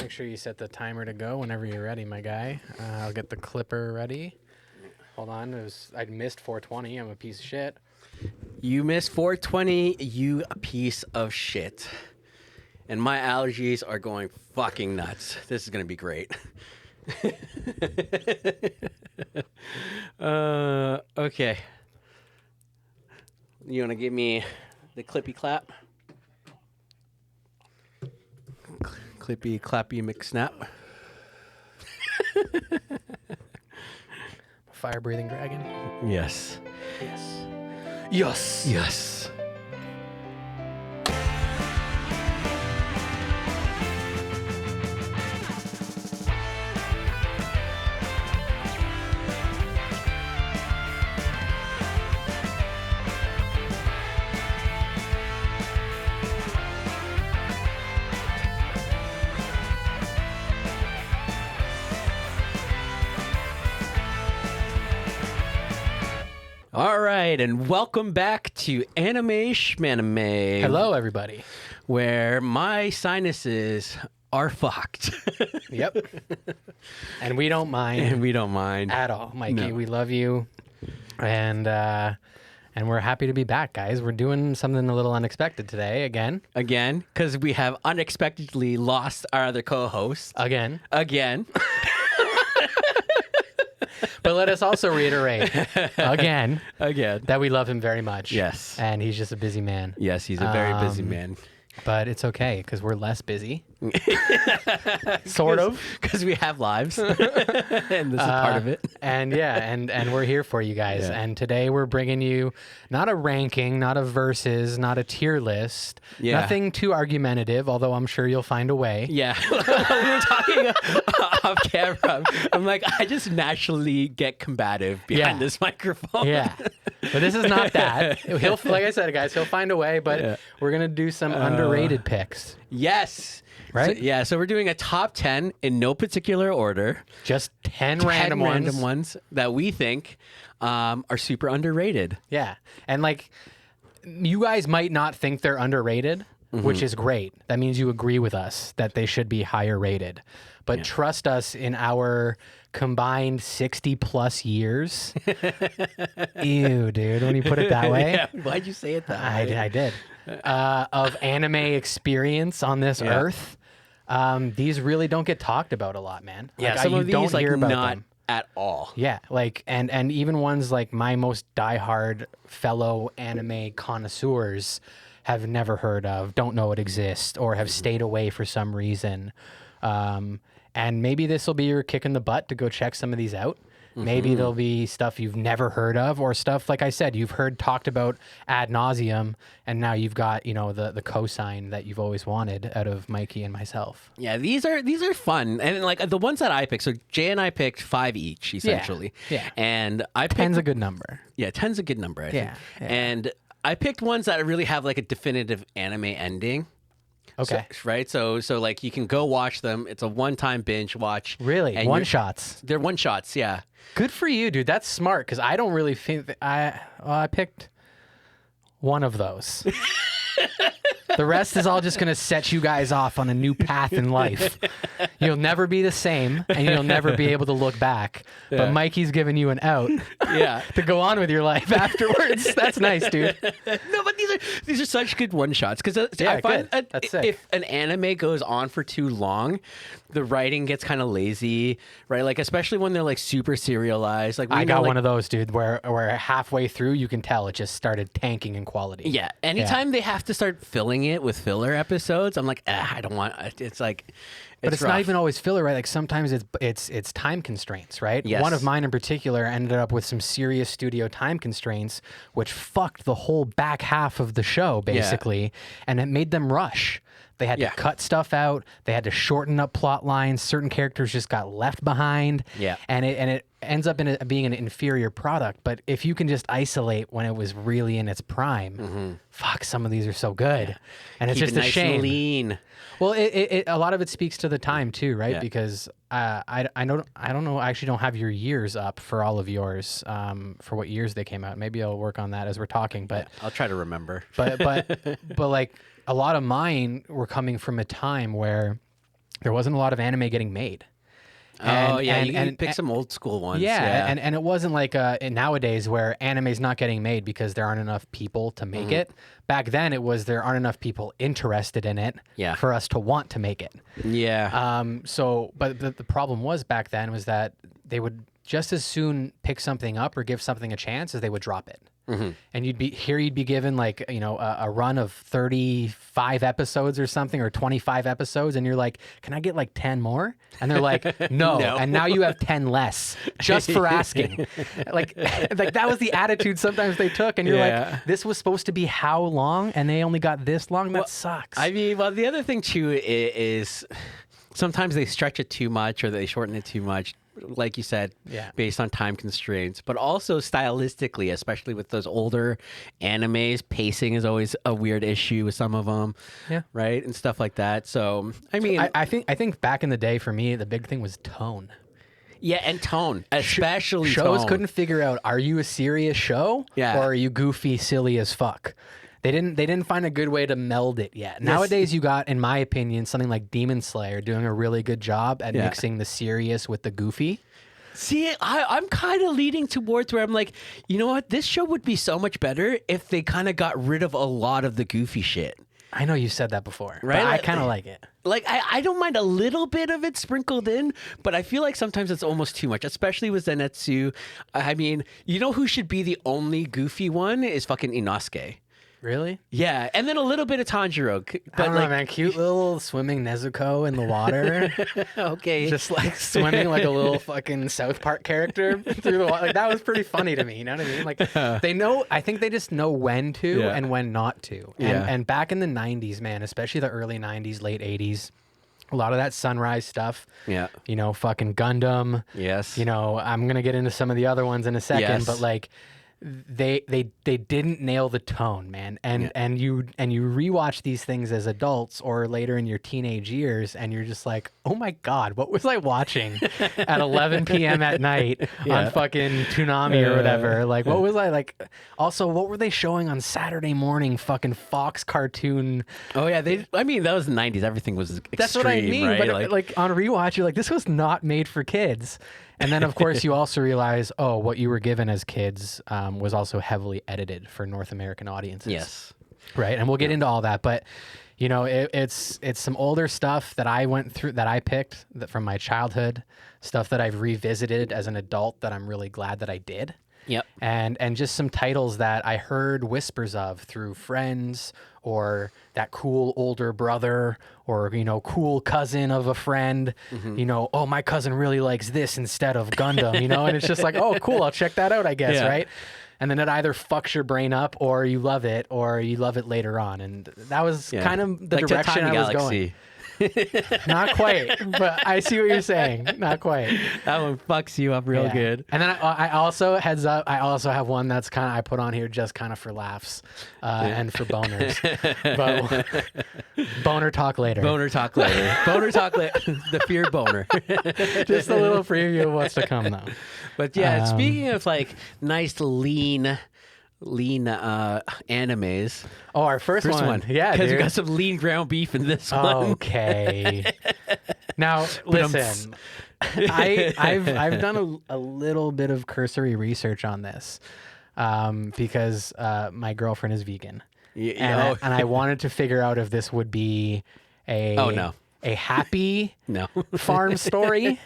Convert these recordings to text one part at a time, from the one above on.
Make sure you set the timer to go whenever you're ready, my guy. I'll get the clipper ready. Hold on. I missed 420. I'm a piece of shit. You missed 420, you a piece of shit. And my allergies are going fucking nuts. This is going to be great. Okay. You want to give me the clippy clap? Clippy clappy McSnap. Fire breathing dragon. Yes. Yes. Yes. Yes. All right, and welcome back to Anime Shmanime. Hello, everybody. Where my sinuses are fucked. Yep. And we don't mind. And we don't mind at all, Mikey. No. We love you, and we're happy to be back, guys. We're doing something a little unexpected today, again. Again, because we have unexpectedly lost our other co-host. Again. But let us also reiterate, again, that we love him very much. Yes. And he's just a busy man. Yes, he's a very busy man. But it's okay, because we're less busy. Sort of. Because we have lives. And this is part of it. And yeah, and we're here for you guys. Yeah. And today we're bringing you not a ranking, not a versus, not a tier list. Yeah. Nothing too argumentative, although I'm sure you'll find a way. Yeah. We were talking off camera. I'm like, I just naturally get combative behind this microphone. Yeah. But this is not that. He'll, like I said, guys, he'll find a way, but we're going to do some underrated picks. Yes. Right? So we're doing a top 10 in no particular order. Just 10 random ones that we think are super underrated. Yeah. And like, you guys might not think they're underrated, which is great. That means you agree with us that they should be higher rated. But trust us, in our combined 60 plus years. Ew, dude, when you put it that way. Yeah, why'd you say it that way? I did. Of anime experience on this earth, these really don't get talked about a lot, man. Yeah, like, some of these don't hear about not them at all. Yeah, like and even ones like my most diehard fellow anime connoisseurs have never heard of, don't know it exists, or have stayed away for some reason. And maybe this will be your kick in the butt to go check some of these out. Maybe there'll be stuff you've never heard of, or stuff, like I said, you've heard talked about ad nauseum, and now you've got, you know, the cosign that you've always wanted out of Mikey and myself. Yeah, these are fun. And like the ones that I picked, so Jay and I picked 5 each, essentially. Yeah. And I picked 10's a good number. Yeah, 10's a good number, I think. Yeah. And I picked ones that really have like a definitive anime ending. Okay. Right? So like you can go watch them. It's a one-time binge watch. Really? And One shots? They're one shots, yeah. Good for you, dude. That's smart, because I don't really think that I picked one of those. The rest is all just going to set you guys off on a new path in life. You'll never be the same, and you'll never be able to look back. Yeah. But Mikey's giving you an out to go on with your life afterwards. That's nice, dude. No, but these are such good one shots, because I find That's sick. if an anime goes on for too long, the writing gets kind of lazy, right? Like especially when they're like super serialized. Like I got one of those, dude, where halfway through you can tell it just started tanking in quality. Yeah. Anytime they have to start filling it with filler episodes, I'm like, I don't want. It's like. But it's not even always filler, right? Like sometimes it's time constraints, right? Yes. One of mine in particular ended up with some serious studio time constraints, which fucked the whole back half of the show, basically, and it made them rush. They had to cut stuff out. They had to shorten up plot lines. Certain characters just got left behind. Yeah. And it ends up being an inferior product. But if you can just isolate when it was really in its prime, fuck, some of these are so good. Yeah. And it's Keep just it a nice shame. And lean. Well, a lot of it speaks to the time too, right? Yeah. Because I don't know. I actually don't have your years up for all of yours, for what years they came out. Maybe I'll work on that as we're talking. But I'll try to remember. but like a lot of mine were coming from a time where there wasn't a lot of anime getting made. You pick some old school ones. Yeah, and it wasn't like nowadays where anime's not getting made because there aren't enough people to make it. Back then, it was there aren't enough people interested in it for us to want to make it. Yeah. But the problem was back then was that they would just as soon pick something up or give something a chance as they would drop it. And you'd be given like, you know, a run of 35 episodes or something, or 25 episodes. And you're like, can I get like 10 more? And they're like, no. And now you have 10 less just for asking. like that was the attitude sometimes they took. And you're like, this was supposed to be how long? And they only got this long? That sucks. I mean, well, the other thing too is sometimes they stretch it too much or they shorten it too much. Like you said, based on time constraints, but also stylistically, especially with those older animes, pacing is always a weird issue with some of them, right, and stuff like that. So, I mean, I think back in the day for me, the big thing was tone. Yeah, and tone, especially shows tone. couldn't figure out: are you a serious show, or are you goofy, silly as fuck? They didn't find a good way to meld it yet. Nowadays, you got, in my opinion, something like Demon Slayer doing a really good job at mixing the serious with the goofy. See, I'm kind of leading towards where I'm like, you know what? This show would be so much better if they kind of got rid of a lot of the goofy shit. I know you said that before, right? But I kind of like it. Like, I don't mind a little bit of it sprinkled in, but I feel like sometimes it's almost too much, especially with Zenitsu. I mean, you know who should be the only goofy one is fucking Inosuke. Really? Yeah, and then a little bit of Tanjiro. But I don't know, man. Cute little swimming Nezuko in the water. Okay. Just like swimming like a little fucking South Park character through the water. Like, that was pretty funny to me. You know what I mean? Like, they know, I think they just know when to and when not to. And back in the 90s, man, especially the early 90s, late 80s, a lot of that Sunrise stuff. Yeah. You know, fucking Gundam. Yes. You know, I'm going to get into some of the other ones in a second, but like, they didn't nail the tone, man. And you rewatch these things as adults or later in your teenage years, and you're just like, oh my God, what was I watching at 11 p.m. at night on fucking Toonami or whatever? Like, what was I like? Also, what were they showing on Saturday morning? Fucking Fox cartoon. Oh yeah, I mean, that was the 90s. Everything was extreme. That's what I mean. Right? But like on rewatch, you're like, this was not made for kids. And then, of course, you also realize, oh, what you were given as kids was also heavily edited for North American audiences. Yes. Right. And we'll get into all that. But, you know, it's some older stuff that I went through, that I picked from my childhood, stuff that I've revisited as an adult that I'm really glad that I did. Yep. And just some titles that I heard whispers of through friends or that cool older brother or, you know, cool cousin of a friend, you know, oh, my cousin really likes this instead of Gundam, you know, and it's just like, oh, cool, I'll check that out, I guess, right? And then it either fucks your brain up or you love it later on. And that was kind of the direction I was going. Not quite, but I see what you're saying. Not quite. That one fucks you up real good. And then I also, heads up, I also have one that's kind of, I put on here just kind of for laughs and for boners. But boner talk later. Boner talk later. Boner talk later. The fear boner. Just a little preview of what's to come, though. But yeah, speaking of like nice lean animes. Oh, our first one. Yeah, because we got some lean ground beef in this one. Okay. Now, listen, I've done a little bit of cursory research on this because my girlfriend is vegan. And I wanted to figure out if this would be a happy farm story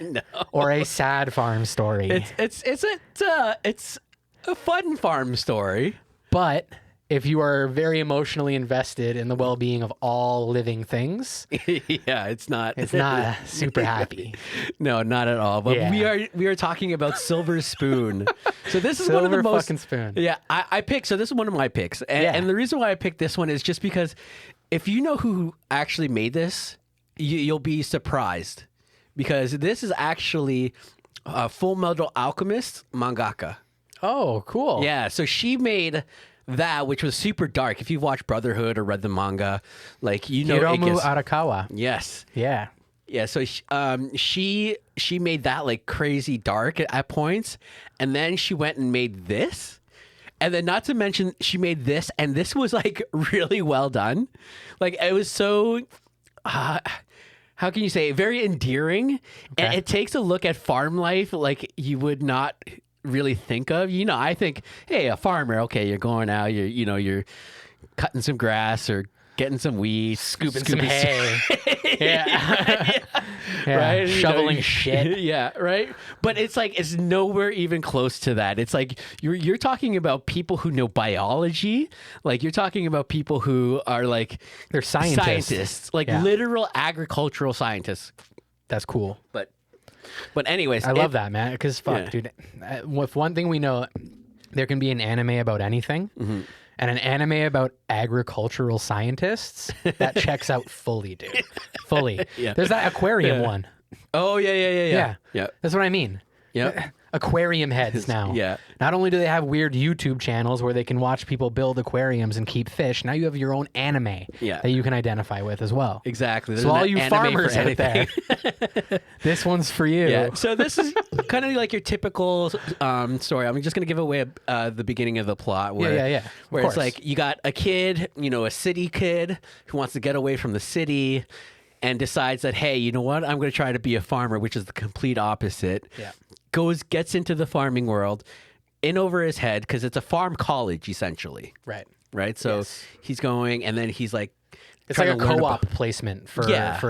or a sad farm story. It's a fun farm story. But if you are very emotionally invested in the well-being of all living things, it's not super happy. No, not at all. But we are talking about Silver Spoon. So this is one of the most fucking spoon. Yeah, I picked. So this is one of my picks, and the reason why I picked this one is just because if you know who actually made this, you'll be surprised because this is actually Full Metal Alchemist mangaka. Oh, cool. Yeah, so she made that, which was super dark. If you've watched Brotherhood or read the manga, like, you know, Hiromu Arakawa. Yes. Yeah. Yeah, so she made that like crazy dark at points, and then she went and made this. And then not to mention she made this, and this was like really well done. Like, it was so how can you say, very endearing. And it takes a look at farm life like you would not really think of. You know, I think, hey, a farmer, okay, you're going out, you're cutting some grass or getting some weeds, scooping some hay. Yeah. Right? Shoveling shit. Yeah, right? But it's like, it's nowhere even close to that. It's like, you're talking about people who know biology. Like, you're talking about people who are like... They're scientists. Like literal agricultural scientists. That's cool. But anyways. I love that, man. Because fuck, dude. With one thing we know, there can be an anime about anything. Mm-hmm. And an anime about agricultural scientists, that checks out fully, dude. Fully. Yeah. There's that aquarium one. Oh, yeah. That's what I mean. Yeah. Aquarium heads now. Yeah. Not only do they have weird YouTube channels where they can watch people build aquariums and keep fish, now you have your own anime that you can identify with as well. Exactly. There's so all you farmers out there, this one's for you. Yeah. So this is kind of like your typical story. I'm just going to give away the beginning of the plot. Where, Where it's like you got a kid, a city kid who wants to get away from the city and decides that, hey, you know what? I'm going to try to be a farmer, which is the complete opposite. Yeah. Gets into the farming world in over his head because it's a farm college essentially. Right. So he's going, and then he's like, it's like a co-op placement for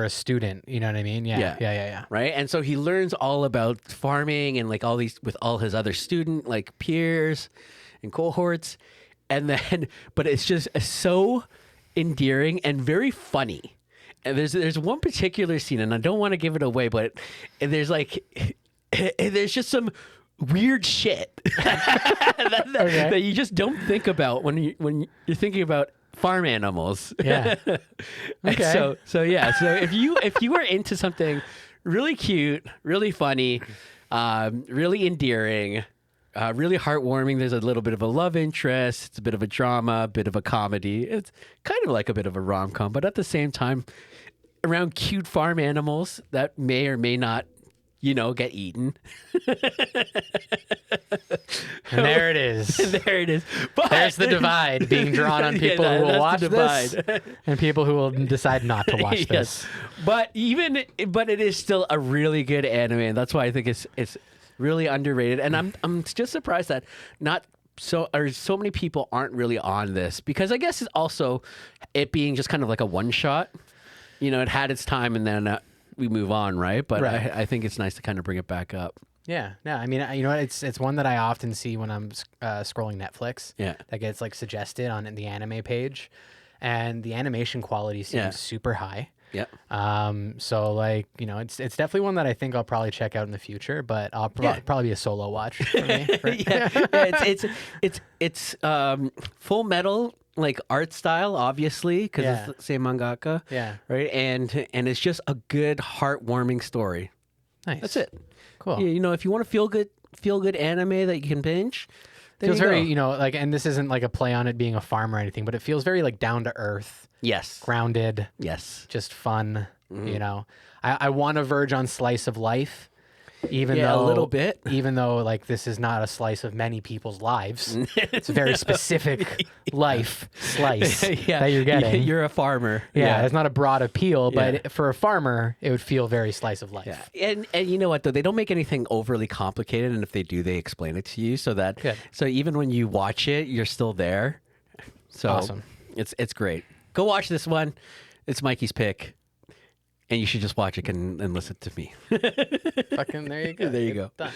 a student. You know what I mean? Yeah. Right. And so he learns all about farming and like all these with all his other student like peers and cohorts. And then, but it's just so endearing and very funny. And there's one particular scene, and I don't want to give it away, but there's just some weird shit that you just don't think about when you're thinking about farm animals. Yeah. Okay. So if you are into something really cute, really funny, really endearing, really heartwarming, there's a little bit of a love interest, it's a bit of a drama, a bit of a comedy. It's kind of like a bit of a rom-com, but at the same time, around cute farm animals that may or may not get eaten. And there it is. But there's the divide being drawn on people who will watch this and people who will decide not to watch this. But it is still a really good anime, and that's why I think it's really underrated. And I'm just surprised that so many people aren't really on this, because I guess it's also it being just kind of like a one shot. It had its time, and then we move on, right? But I think it's nice to kind of bring it back up. Yeah, no, I mean, you know what? It's one that I often see when I'm scrolling Netflix. Yeah, that gets like suggested on the anime page, and the animation quality seems super high. Yeah. So like, it's definitely one that I think I'll probably check out in the future, but I'll probably be a solo watch for me. Right? It's Full Metal like art style, obviously, because it's the same mangaka. Yeah. Right. And it's just a good, heartwarming story. Nice. That's it. Cool. If you want to feel good anime that you can binge. Feels very, like, and this isn't like a play on it being a farm or anything, but it feels very like down to earth. Yes. Grounded. Yes. Just fun. Mm-hmm. I want to verge on slice of life. Even a though little bit, even though like this is not a slice of many people's lives, it's a very specific life slice that you're getting. You're a farmer. Yeah, it's not a broad appeal, but for a farmer, it would feel very slice of life. Yeah. And you know what though, they don't make anything overly complicated, and if they do, they explain it to you so even when you watch it, you're still there. So awesome. It's great. Go watch this one. It's Mikey's pick. And you should just watch it and listen to me. Fucking there you go. There you go. Done.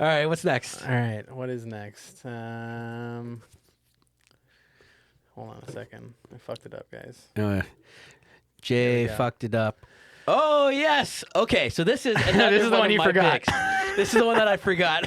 All right, what's next? All right, what is next? Hold on a second. I fucked it up, guys. Jay fucked it up. Oh, yes. Okay, so this is this is the one you forgot. This is the one that I forgot.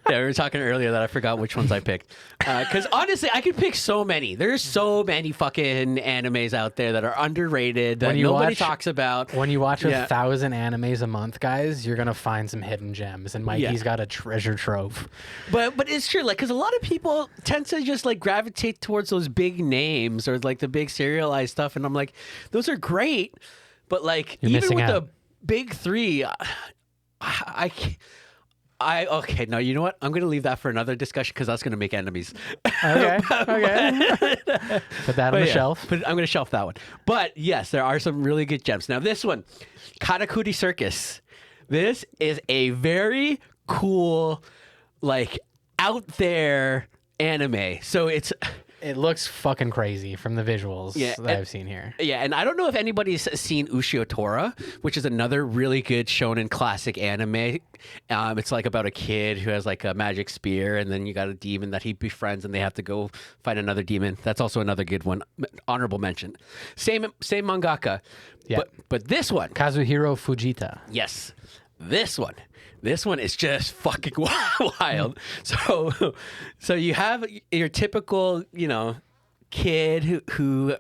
We were talking earlier that I forgot which ones I picked. Because honestly, I could pick so many. There's so many fucking animes out there that are underrated that nobody talks about. When you watch 1,000 animes a month, guys, you're going to find some hidden gems. And Mikey's got a treasure trove. But it's true, like, because a lot of people tend to just like gravitate towards those big names or like the big serialized stuff. And I'm like, those are great. But like, You're even with out. the big three, Okay, no, you know what? I'm going to leave that for another discussion because that's going to make enemies. Okay. Put that on the shelf. But I'm going to shelf that one. But yes, there are some really good gems. Now, this one, Karakuri Circus. This is a very cool, like, out there anime. So it looks fucking crazy from the visuals that I've seen here. Yeah, and I don't know if anybody's seen Ushio Tora, which is another really good shonen classic anime. It's like about a kid who has like a magic spear, and then you got a demon that he befriends, and they have to go fight another demon. That's also another good one. Honorable mention. Same mangaka. Yeah. But this one, Kazuhiro Fujita. yes, this one is just fucking wild. So you have your typical, kid who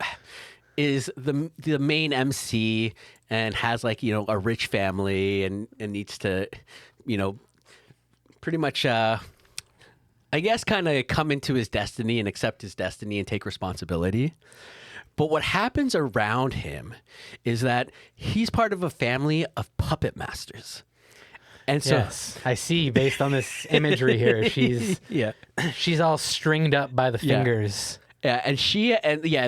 is the main MC and has like, a rich family and needs to, pretty much, I guess, kind of come into his destiny and accept his destiny and take responsibility. But what happens around him is that he's part of a family of puppet masters. And so, yes, I see. Based on this imagery here, she's all stringed up by the fingers. Yeah, and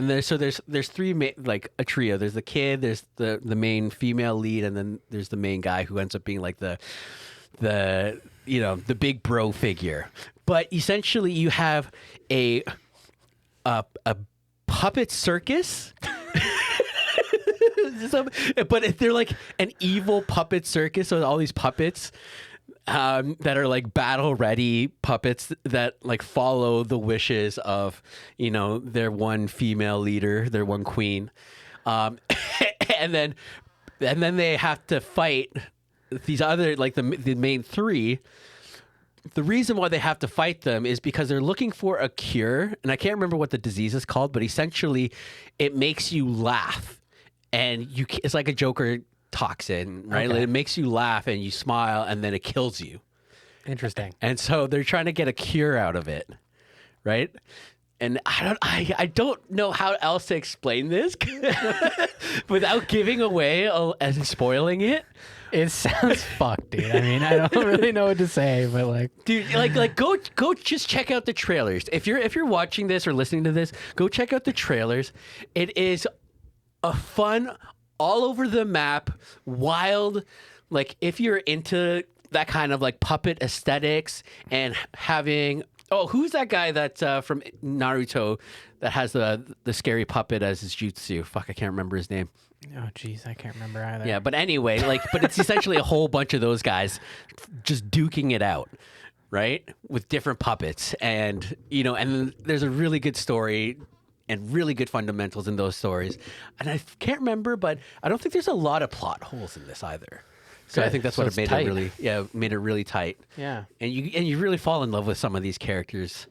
there's three like a trio. There's the kid, there's the main female lead, and then there's the main guy who ends up being like the big bro figure. But essentially, you have a puppet circus. But they're like an evil puppet circus, so all these puppets that are like battle ready puppets that like follow the wishes of their one female leader, their one queen, and then they have to fight these other like the main three. The reason why they have to fight them is because they're looking for a cure, and I can't remember what the disease is called, but essentially it makes you laugh. And it's like a Joker toxin, right? Okay. It makes you laugh and you smile, and then it kills you. Interesting. And so they're trying to get a cure out of it, right? And I don't know how else to explain this without giving away and spoiling it. It sounds fucked, dude. I mean, I don't really know what to say, but like, dude, like go just check out the trailers. If you're watching this or listening to this, go check out the trailers. It is a fun, all over the map, wild, like if you're into that kind of like puppet aesthetics and having, who's that guy that's from Naruto that has the scary puppet as his jutsu? Fuck, I can't remember his name. Oh, geez, I can't remember either. Yeah, but anyway, but it's essentially a whole bunch of those guys just duking it out, right? With different puppets. And, and there's a really good story and really good fundamentals in those stories. And I can't remember, but I don't think there's a lot of plot holes in this either. So I think that's what it made it really tight. Yeah. And you really fall in love with some of these characters.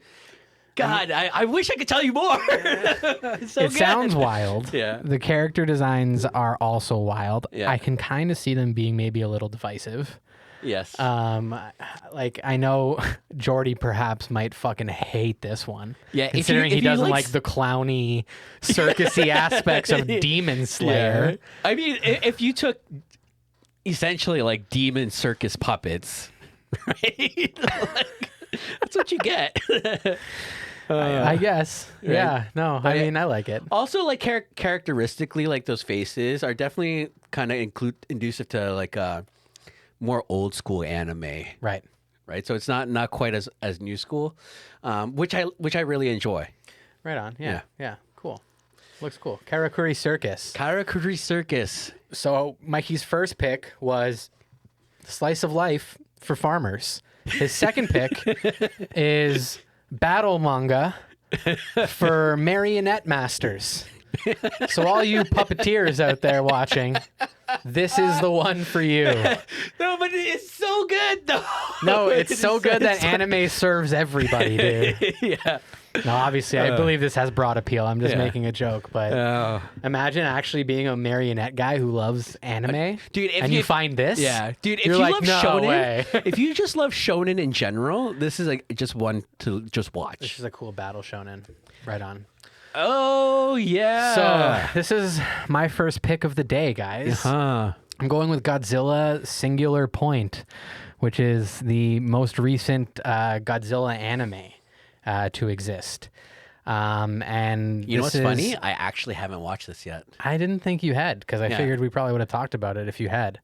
God, I wish I could tell you more. It's so it good. Sounds wild. Yeah. The character designs are also wild. Yeah. I can kind of see them being maybe a little divisive. Yes. Like I know Jordy perhaps might fucking hate this one. Yeah, considering he doesn't like the clowny, circusy aspects of Demon Slayer. Yeah. I mean, if you took essentially like demon circus puppets, right? That's what you get. I guess. Right? Yeah. No, I mean, I like it. Also, like characteristically, like those faces are definitely kind of conducive to like more old school anime. Right. Right. So it's not quite as new school, which I really enjoy. Right on. Yeah. Cool. Looks cool. Karakuri Circus. Karakuri Circus. So Mikey's first pick was Slice of Life for Farmers. His second pick is Battle Manga for Marionette Masters. So all you puppeteers out there watching, this is the one for you. No, but it's so good though. No, it's so good that anime serves everybody, dude. Yeah. No, obviously, I believe this has broad appeal. I'm just making a joke, but imagine actually being a marionette guy who loves anime, dude. And you find this, dude. If you're you like, love no shonen, way. If you just love shonen in general, this is like just one to just watch. This is a cool battle shonen. Right on. Oh yeah. So this is my first pick of the day, guys. Uh-huh. I'm going with Godzilla Singular Point, which is the most recent Godzilla anime to exist. And you know what's funny? I actually haven't watched this yet. I didn't think you had, because I figured we probably would have talked about it if you had.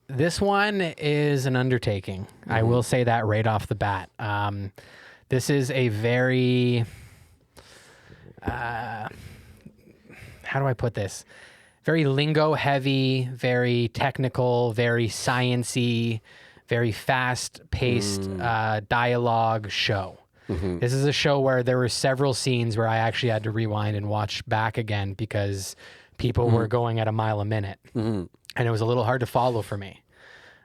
This one is an undertaking. I will say that right off the bat. This is a very, how do I put this? Very lingo heavy, very technical, very science-y, very fast-paced dialogue show. This is a show where there were several scenes where I actually had to rewind and watch back again because people were going at a mile a minute. And it was a little hard to follow for me.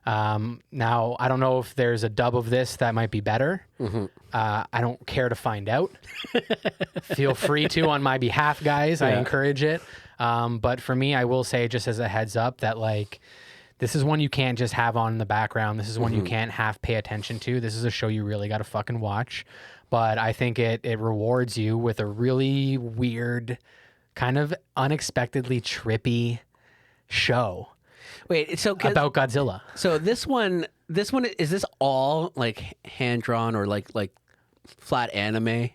Now, I don't know if there's a dub of this that might be better. I don't care to find out. Feel free to on my behalf, guys. I encourage it. But for me, I will say just as a heads up that like, this is one you can't just have on in the background. This is one you can't half pay attention to. This is a show you really got to fucking watch. But I think it rewards you with a really weird, kind of unexpectedly trippy show. Wait, so about Godzilla. So this one is this all like hand drawn or like flat anime?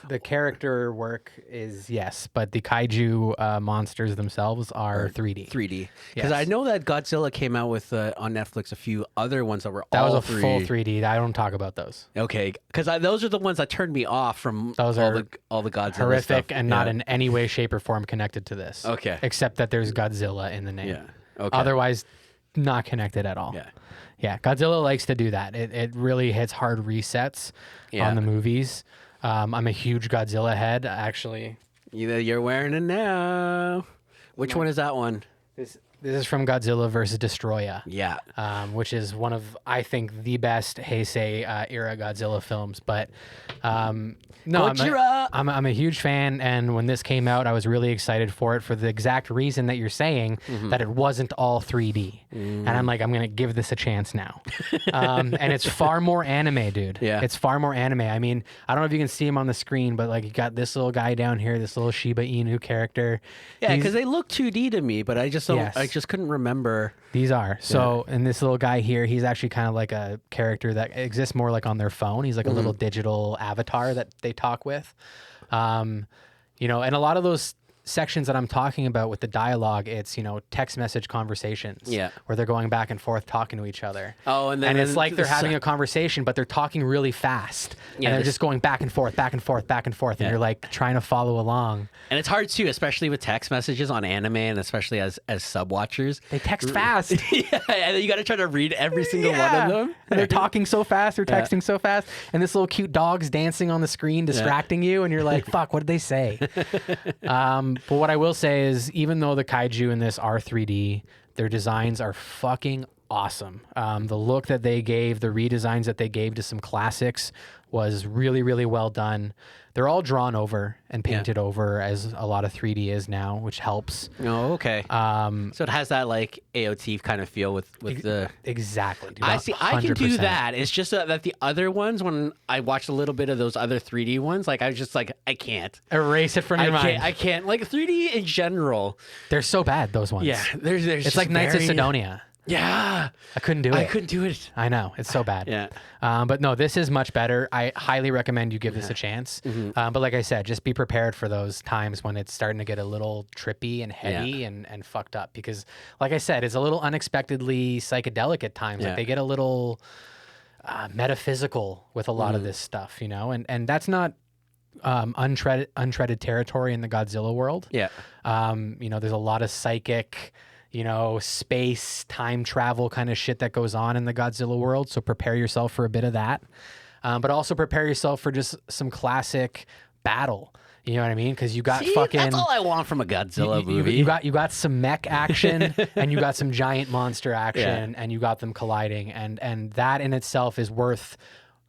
The character work is yes, but the kaiju monsters themselves are 3D. 3D. Because I know that Godzilla came out with on Netflix a few other ones that were all 3D. That was a full 3D. I don't talk about those. Okay, because those are the ones that turned me off from those all the Godzilla horrific stuff. And not in any way, shape, or form connected to this. Okay. Except that there's Godzilla in the name. Yeah. Okay. Otherwise, not connected at all. Yeah. Yeah. Godzilla likes to do that. It really hits hard resets on the movies. I'm a huge Godzilla head, actually. You're wearing it now. Which one is that one? This is from Godzilla vs. Destroya. Yeah. Which is one of, I think, the best Heisei era Godzilla films. But no, I'm a huge fan. And when this came out, I was really excited for it for the exact reason that you're saying, that it wasn't all 3D. And I'm like, I'm going to give this a chance now. And it's far more anime, dude. Yeah. It's far more anime. I mean, I don't know if you can see him on the screen, but like you got this little guy down here, this little Shiba Inu character. Yeah, because they look 2D to me, but I just don't. Yes. I just couldn't remember. These are. So, and this little guy here, he's actually kind of like a character that exists more like on their phone. He's like a little digital avatar that they talk with. You know, and a lot of those sections that I'm talking about with the dialogue, it's, you know, text message conversations where they're going back and forth talking to each other. Oh, and it's like they're having a conversation, but they're talking really fast. And they're just going back and forth, back and forth, back and forth. And you're like trying to follow along. And it's hard too, especially with text messages on anime and especially as sub watchers. They text fast. And you got to try to read every single one of them. And they're talking so fast, they're texting so fast. And this little cute dog's dancing on the screen, distracting you. And you're like, fuck, what did they say? But what I will say is, even though the kaiju in this are 3D, their designs are fucking awesome. The look that they gave, the redesigns that they gave to some classics was really, really well done. They're all drawn over and painted over as a lot of 3D is now, which helps. Oh, okay. So it has that like AOT kind of feel with the... Exactly. Dude, I see. I can do 100%. that. It's just that the other ones, when I watched a little bit of those other 3D ones, like I was just like, I can't. Erase it from your mind. I can't. Like 3D in general. They're so bad, those ones. Yeah. There's it's like Knights of Sidonia. Yeah. I couldn't do it. I couldn't do it. I know. It's so bad. Yeah. But no, this is much better. I highly recommend you give this a chance. But like I said, just be prepared for those times when it's starting to get a little trippy and heavy and fucked up. Because like I said, it's a little unexpectedly psychedelic at times. Like they get a little metaphysical with a lot of this stuff, you know? And that's not untreaded territory in the Godzilla world. Yeah. You know, there's a lot of psychic... you know, space, time travel kind of shit that goes on in the Godzilla world. So prepare yourself for a bit of that. But also prepare yourself for just some classic battle. You know what I mean? Because you got that's all I want from a Godzilla movie. You got some mech action and you got some giant monster action and you got them colliding. And that in itself is worth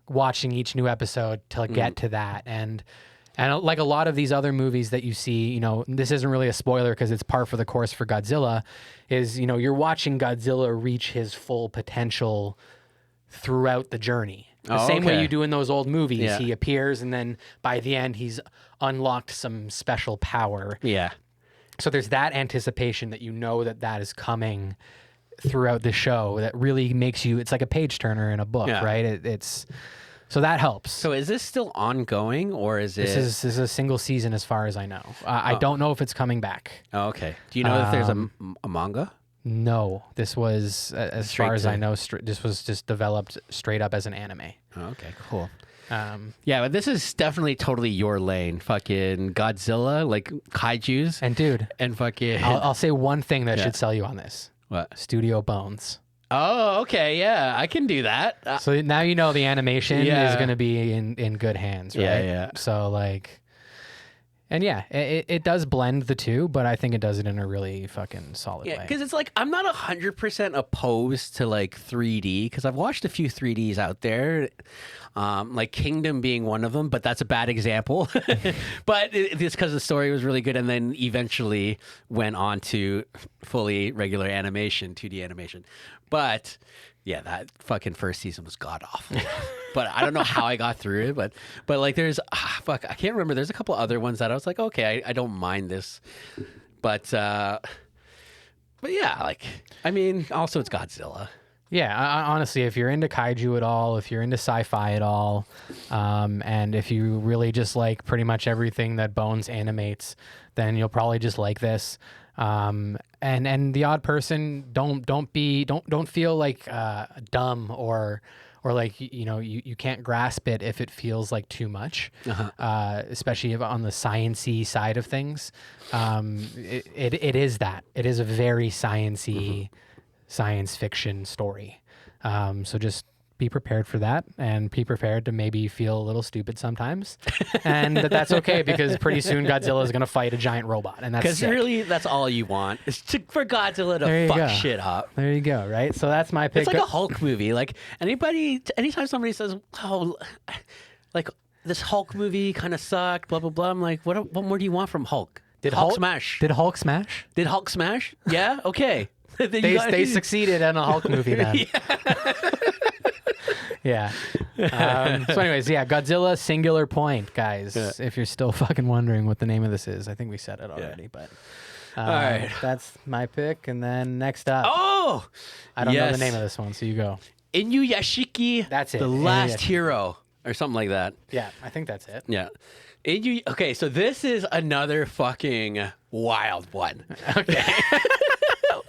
watching each new episode to get to that. And like a lot of these other movies that you see, you know, this isn't really a spoiler because it's par for the course for Godzilla, is, you know, you're watching Godzilla reach his full potential throughout the journey. The same way you do in those old movies. Yeah. He appears and then by the end he's unlocked some special power. Yeah. So there's that anticipation that you know that is coming throughout the show that really makes you. It's like a page turner in a book, right? It's so that helps. So is this still ongoing, or is it? This is a single season, as far as I know. I don't know if it's coming back. Oh, okay. Do you know if there's a manga? No, this was, as Straight far as to- I know, this was just developed straight up as an anime. Oh, okay, cool. Yeah, but this is definitely totally your lane. Fucking Godzilla, like kaijus, And dude, and fucking. I'll say one thing that should sell you on this. What? Studio Bones. Oh, okay, yeah, I can do that. So now you know the animation Yeah. is going to be in good hands, right? Yeah. So like, and yeah, it does blend the two, but I think it does it in a really fucking solid Yeah, way. because it's like I'm not 100% opposed to like 3D because I've watched a few 3Ds out there, like Kingdom being one of them, but that's a bad example. But it's because the story was really good, and then eventually went on to fully regular animation, 2D animation. But yeah, that fucking first season was god awful. But I don't know how I got through it. But like there's I can't remember. There's a couple other ones that I was like, okay, I don't mind this. But yeah, like I mean, also it's Godzilla. Yeah, honestly, if you're into kaiju at all, if you're into sci-fi at all, and if you really just like pretty much everything that Bones animates, then you'll probably just like this. And the odd person, don't feel like dumb or like you can't grasp it if it feels like too much, especially if on the sciencey side of things. It is that it is a very sciencey. Science fiction story. So just be prepared for that, and be prepared to maybe feel a little stupid sometimes. And that's okay, because pretty soon Godzilla is going to fight a giant robot, and that's Because sick. really, that's all you want is for Godzilla to There you fuck go. shit up. There you go, right? So that's my pick. It's like a Hulk movie. Like anytime somebody says, "Oh, like this Hulk movie kind of sucked," blah blah blah. I'm like, what more do you want from Hulk? Did Hulk smash? Did Hulk smash? Did Hulk smash? Yeah. Okay. They succeeded in a Hulk movie then. Yeah. So anyways, yeah, Godzilla singular point, guys. Yeah. If you're still fucking wondering what the name of this is, I think we said it already, but All right. that's my pick. And then next up, Oh, I don't know yes. the name of this one, so you go. Inuyashiki. That's it. The last Inuyashiki. hero, or something like that. Yeah, I think that's it. Yeah. Okay, so this is another fucking wild one. Okay.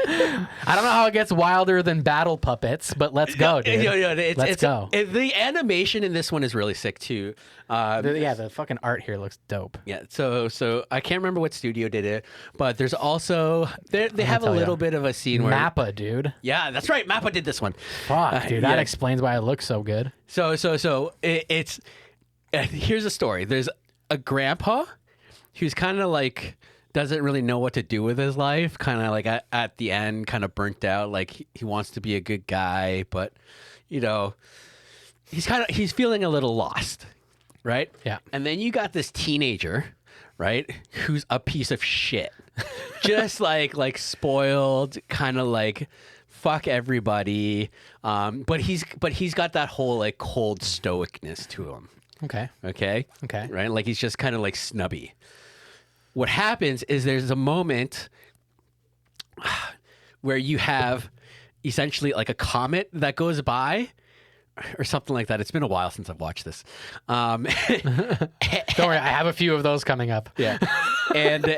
I don't know how it gets wilder than battle puppets, but let's go, dude. Let's go. The animation in this one is really sick too. The fucking art here looks dope. Yeah, so I can't remember what studio did it, but there's also they have a tell little ya. bit of a scene where Mappa, dude. yeah, that's right, Mappa did this one. Fuck, dude. That yeah. explains why it looks so good. So it's here's a story. There's a grandpa who's kind of like doesn't really know what to do with his life, kind of like at the end, kind of burnt out. Like he wants to be a good guy, but he's feeling a little lost, right? Yeah. And then you got this teenager, right, who's a piece of shit, just like spoiled, kind of like fuck everybody. But he's got that whole like cold stoicness to him. Okay. Okay. Okay. Right. Like he's just kind of like snubby. What happens is there's a moment where you have essentially like a comet that goes by or something like that. It's been a while since I've watched this. Don't worry, I have a few of those coming up. Yeah. And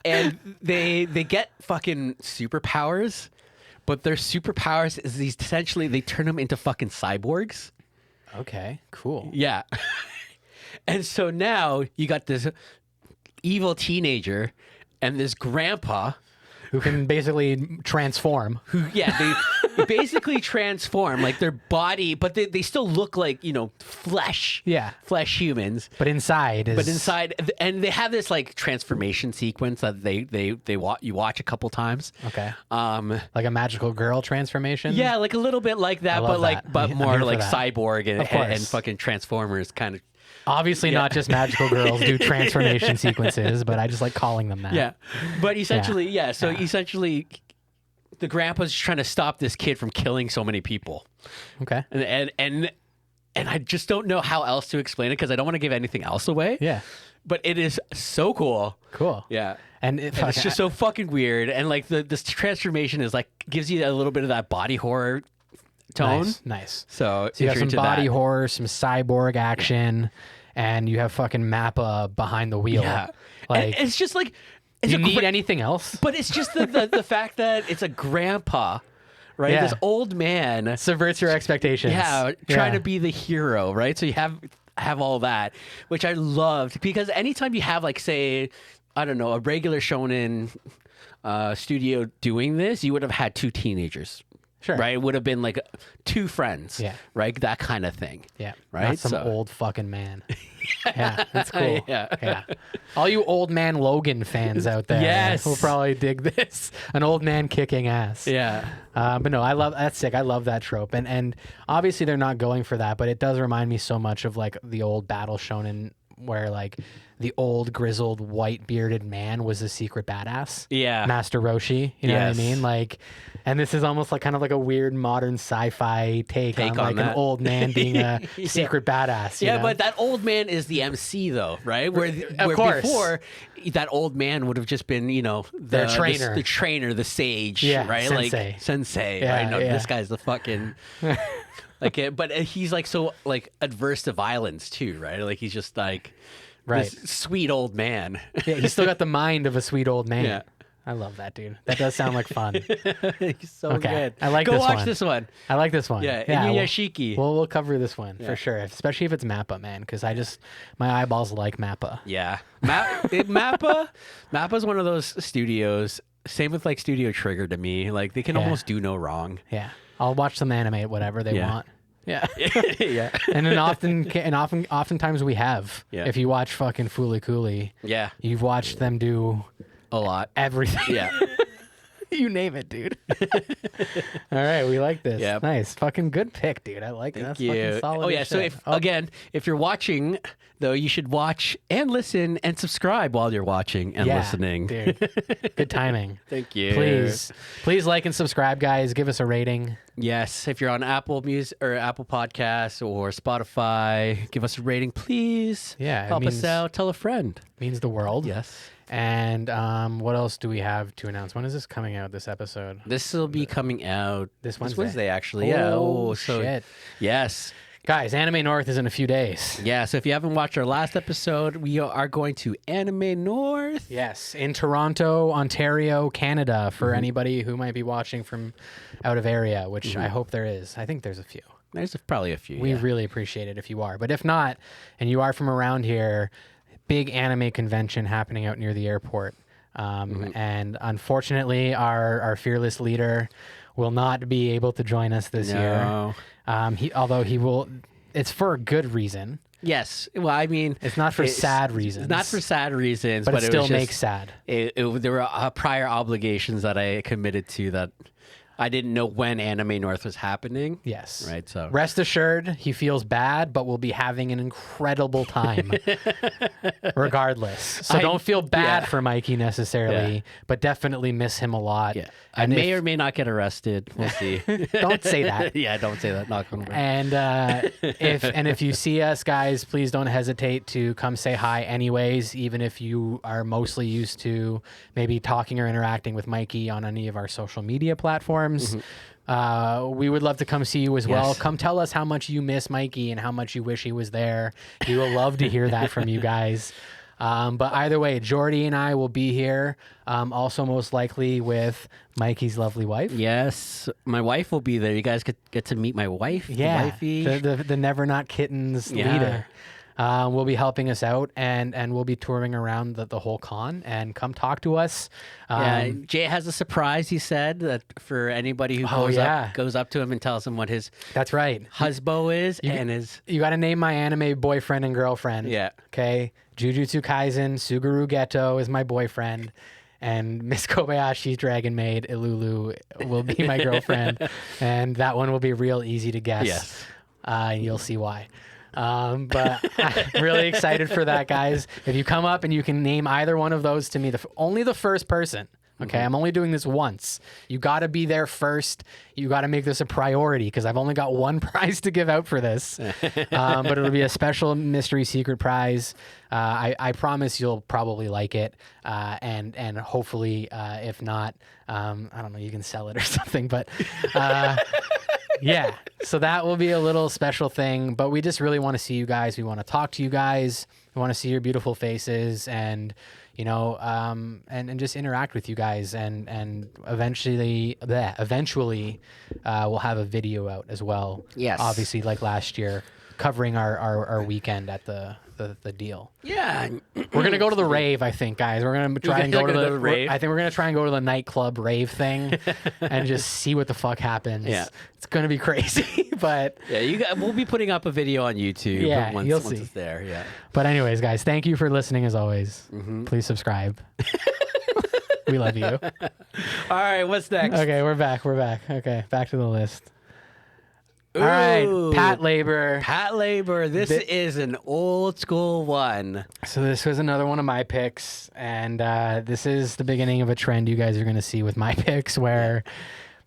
and they get fucking superpowers, but their superpowers is essentially they turn them into fucking cyborgs. Okay, cool. Yeah. And so now you got this evil teenager and this grandpa Who can basically transform. who, they basically transform like their body, but they still look like, flesh. Yeah. Flesh humans. But inside is... But inside, and they have this like transformation sequence that you watch a couple times. Okay. Like a magical girl transformation? Yeah, like a little bit like that, love that. but I'm more here for like that. cyborg Of course. and fucking Transformers kind of. Obviously not just magical girls do transformation sequences, but I just like calling them that. Yeah, but essentially, essentially, the grandpa's trying to stop this kid from killing so many people, Okay. and and I just don't know how else to explain it because I don't want to give anything else away. Yeah. But it is so cool. Cool. Yeah. And It's just so fucking weird. And like this transformation is like gives you a little bit of that body horror tone. Nice. So you have some body horror, some cyborg action, and you have fucking Mappa behind the wheel. Yeah. Like, and it's just like, you need anything else? but it's just the fact that it's a grandpa, right? Yeah. This old man Subverts your expectations. Yeah, trying to be the hero, right? So you have all that, which I loved because anytime you have like, say, I don't know, a regular shonen studio doing this, you would have had 2 teenagers. Sure. Right? It would have been like 2 friends. Yeah. Right? That kind of thing. Yeah. Right? Not some old fucking man. Yeah, that's cool. Yeah. All you old man Logan fans out there Yes. will probably dig this. An old man kicking ass. Yeah. But no, that's sick. I love that trope. And obviously they're not going for that, but it does remind me so much of like the old battle shonen where like the old grizzled white bearded man was a secret badass. Yeah. Master Roshi. You know what I Yes. mean? Like, and this is almost like kind of like a weird modern sci-fi take on like an old man being a secret badass. You know? But that old man is the MC though, right? Where course. before that old man would have just been, you know, Their trainer. the trainer, the sage, Yeah, right? sensei. Like sensei, Yeah, right? No, yeah. this guy's the fucking like, but he's like so like adverse to violence too, right? Like he's just like this sweet old man. Yeah, he's still got the mind of a sweet old man. Yeah. I love that, dude. That does sound like fun. He's so good. I like Go this watch one. this one. I like this one. Yeah, Inuyashiki. We'll cover this one for sure, especially if it's Mappa, man, because my eyeballs like Mappa. Yeah. Mappa's one of those studios. Same with like Studio Trigger to me. Like they can almost do no wrong. Yeah, I'll watch them animate whatever they want. Yeah, Yeah. and then oftentimes we have. Yeah. If you watch fucking Fooly Cooly, Yeah. you've watched them do A lot. everything. Yeah. You name it, dude. All right, we like this. Yep. Nice, fucking good pick, dude. I like it. That's fucking solid. Oh yeah. as So shit. if you're watching though, you should watch and listen and subscribe while you're watching and listening. dude. Good timing. Thank you. Please like and subscribe, guys. Give us a rating. Yes, if you're on Apple Music or Apple Podcasts or Spotify, give us a rating, please. Yeah, it help us means- out. Tell a friend. Means the world. Yes. And what else do we have to announce? When is this coming out? This episode? This will be coming out This this Wednesday. Wednesday, actually. Yeah. Oh, so shit. yes. Guys, Anime North is in a few days. Yeah. So if you haven't watched our last episode, we are going to Anime North. Yes, in Toronto, Ontario, Canada, for anybody who might be watching from out of area, which I hope there is. I think there's a few. There's probably a few. We yeah. really appreciate it if you are. But if not, and you are from around here, big anime convention happening out near the airport. And unfortunately, our fearless leader will not be able to join us this year. Although he will, it's for a good reason. Yes. Well, I mean, It's not for sad reasons. Not for sad reasons, but it still was just- makes sad. There were prior obligations that I committed to that I didn't know when Anime North was happening. Yes. Right. So Rest assured, he feels bad, but will be having an incredible time regardless. So don't feel bad for Mikey necessarily, but definitely miss him a lot. yeah, I may or may not get arrested. We'll see. Don't say that. Yeah, don't say that. Knock on wood. And if you see us, guys, please don't hesitate to come say hi anyways, even if you are mostly used to maybe talking or interacting with Mikey on any of our social media platforms. We would love to come see you as well. Yes. Come tell us how much you miss Mikey and how much you wish he was there. We will love to hear that from you guys. But either way, Jordy and I will be here. Also, most likely with Mikey's lovely wife. Yes, my wife will be there. You guys get to meet my wife. Yeah, the wifey. the Never Not Kittens Yeah. leader. Will be helping us out, and we'll be touring around the whole con. And come talk to us. Yeah, Jay has a surprise. He said that for anybody who goes up to him and tells him what his That's right. husband is and his You got to name my anime boyfriend and girlfriend. Yeah. Okay. Jujutsu Kaisen Suguru Geto is my boyfriend. And Miss Kobayashi's Dragon Maid Ilulu will be my girlfriend. And that one will be real easy to guess. Yes. You'll see why. But I'm really excited for that, guys. If you come up and you can name either one of those to me, only the first person Okay, I'm only doing this once. You got to be there first. You got to make this a priority because I've only got one prize to give out for this. But it'll be a special mystery secret prize. I promise you'll probably like it, and hopefully, if not, I don't know, you can sell it or something. But yeah, so that will be a little special thing. But we just really want to see you guys. We want to talk to you guys. We want to see your beautiful faces and and just interact with you guys, and eventually we'll have a video out as well. Yes, obviously, like last year, covering our weekend at the deal. Yeah, we're gonna go to the rave. I think, guys, we're gonna try and go to the rave. I think we're gonna try and go to the nightclub rave thing, and just see what the fuck happens. Yeah, it's gonna be crazy, but yeah, we'll be putting up a video on YouTube. Yeah, once you'll see. It's there. Yeah. But anyways, guys, thank you for listening as always. Please subscribe. We love you. All right, what's next? Okay, we're back. Okay, back to the list. All right, Pat Labor. Pat Labor. This is an old school one. So this was another one of my picks, and this is the beginning of a trend you guys are going to see with my picks, where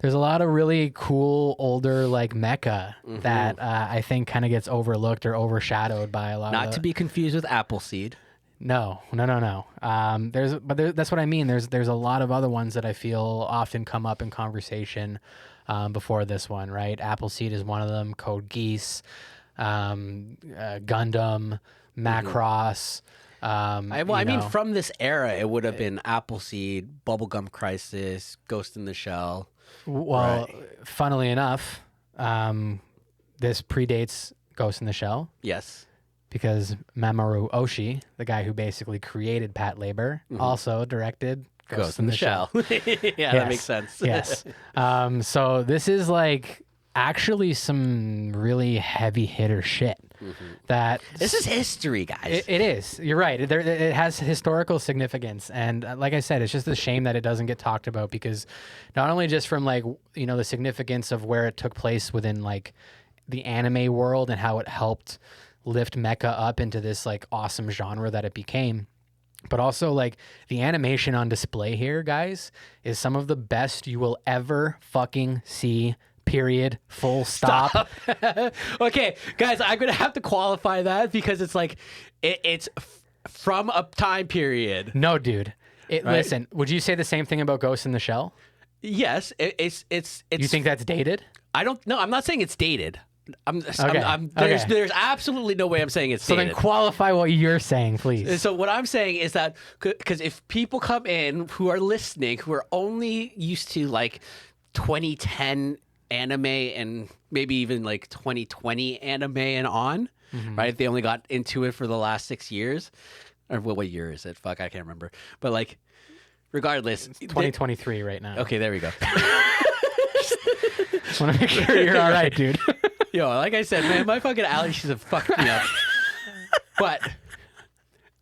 there's a lot of really cool older like mecha that I think kind of gets overlooked or overshadowed by a lot. Not to be confused with Appleseed. No. That's what I mean. There's a lot of other ones that I feel often come up in conversation. Before this one, right? Appleseed is one of them. Code Geass, Gundam, Macross. I mean, from this era, it would have been Appleseed, Bubblegum Crisis, Ghost in the Shell. Well, funnily enough, this predates Ghost in the Shell. Yes. Because Mamoru Oshii, the guy who basically created Pat Labor, also directed Ghost in the Shell. Yeah, that makes sense. Yes. So this is like actually some really heavy hitter shit. This is history, guys. It is. You're right. It has historical significance, and like I said, it's just a shame that it doesn't get talked about because not only just from like the significance of where it took place within like the anime world and how it helped lift mecha up into this like awesome genre that it became. But also, like, the animation on display here, guys, is some of the best you will ever fucking see, period, full stop. Okay, guys, I'm going to have to qualify that because it's like, it's from a time period. No, dude. Right? Listen, would you say the same thing about Ghost in the Shell? Yes. It's. You think that's dated? I don't know. I'm not saying it's dated. There's absolutely no way I'm saying it's dated. So then qualify what you're saying, please. So what I'm saying is that because if people come in who are listening, who are only used to like 2010 anime and maybe even like 2020 anime and on, right? They only got into it for the last 6 years. Or what year is it? Fuck, I can't remember. But like, regardless. It's 2023 right now. Okay, there we go. Just want to make sure you're all right, dude. Yo, like I said, man, my fucking allergies have fucked me up. But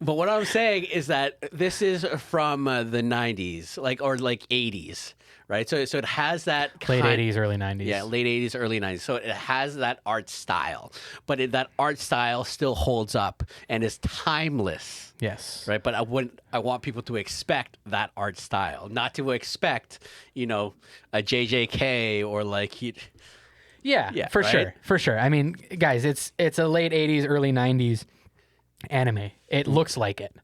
what I'm saying is that this is from the 90s, or 80s, right? So it has that late 80s, early 90s. Yeah, late 80s, early 90s. So it has that art style, but that art style still holds up and is timeless. Yes. Right, but I want people to expect that art style, not to expect, a JJK or like. Yeah, for sure, for sure. I mean, guys, it's a late 80s, early 90s anime. It looks like it.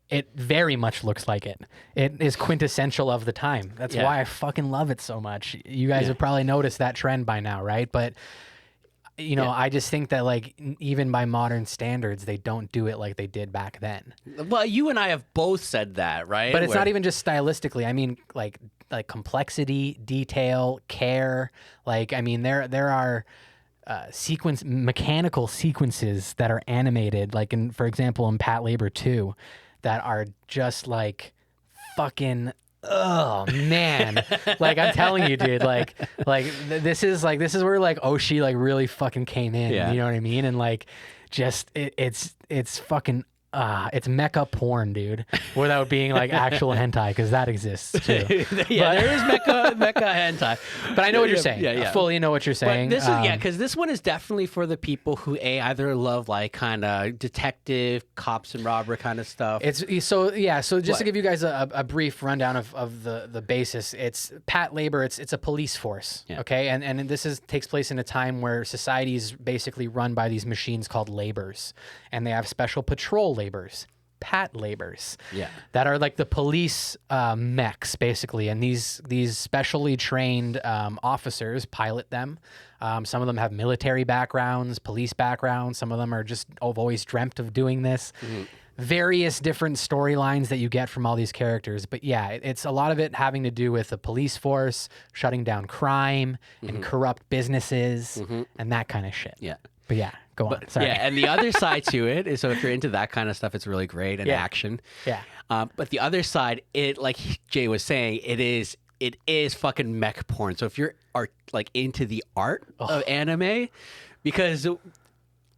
It very much looks like it. It is quintessential of the time. That's why I fucking love it so much. You guys have probably noticed that trend by now, right? But I just think that like even by modern standards, they don't do it like they did back then. Well, you and I have both said that, right? But it's not even just stylistically. I mean, like complexity, detail, care. Like, I mean, there are mechanical sequences that are animated, like for example, in Pat Labor 2, that are just like fucking. Oh man, like I'm telling you, dude, this is where like Oshii like really fucking came in. You know what I mean? And like, just it's fucking it's mecha porn, dude, without being like actual hentai, because that exists too. There is mecha hentai. But I know what you're saying. Yeah. I fully know what you're saying. But this is because this one is definitely for the people who either love like kind of detective, cops and robber kind of stuff. So just to give you guys a brief rundown of the basis, it's Pat labor. It's a police force. Yeah. Okay, and this takes place in a time where society is basically run by these machines called labors, and they have special patrol labors, Pat labors, that are like the police mechs basically, and these specially trained officers pilot them. Some of them have military backgrounds, police backgrounds. Some of them are just have always dreamt of doing this. Various different storylines that you get from all these characters, but it's a lot of it having to do with the police force shutting down crime and corrupt businesses and that kind of shit. But go on. Sorry. Yeah, and the other side to it is, so if you're into that kind of stuff, it's really great and action. But the other side, it, like Jay was saying, it is fucking mech porn. So if you're like into the art of anime, because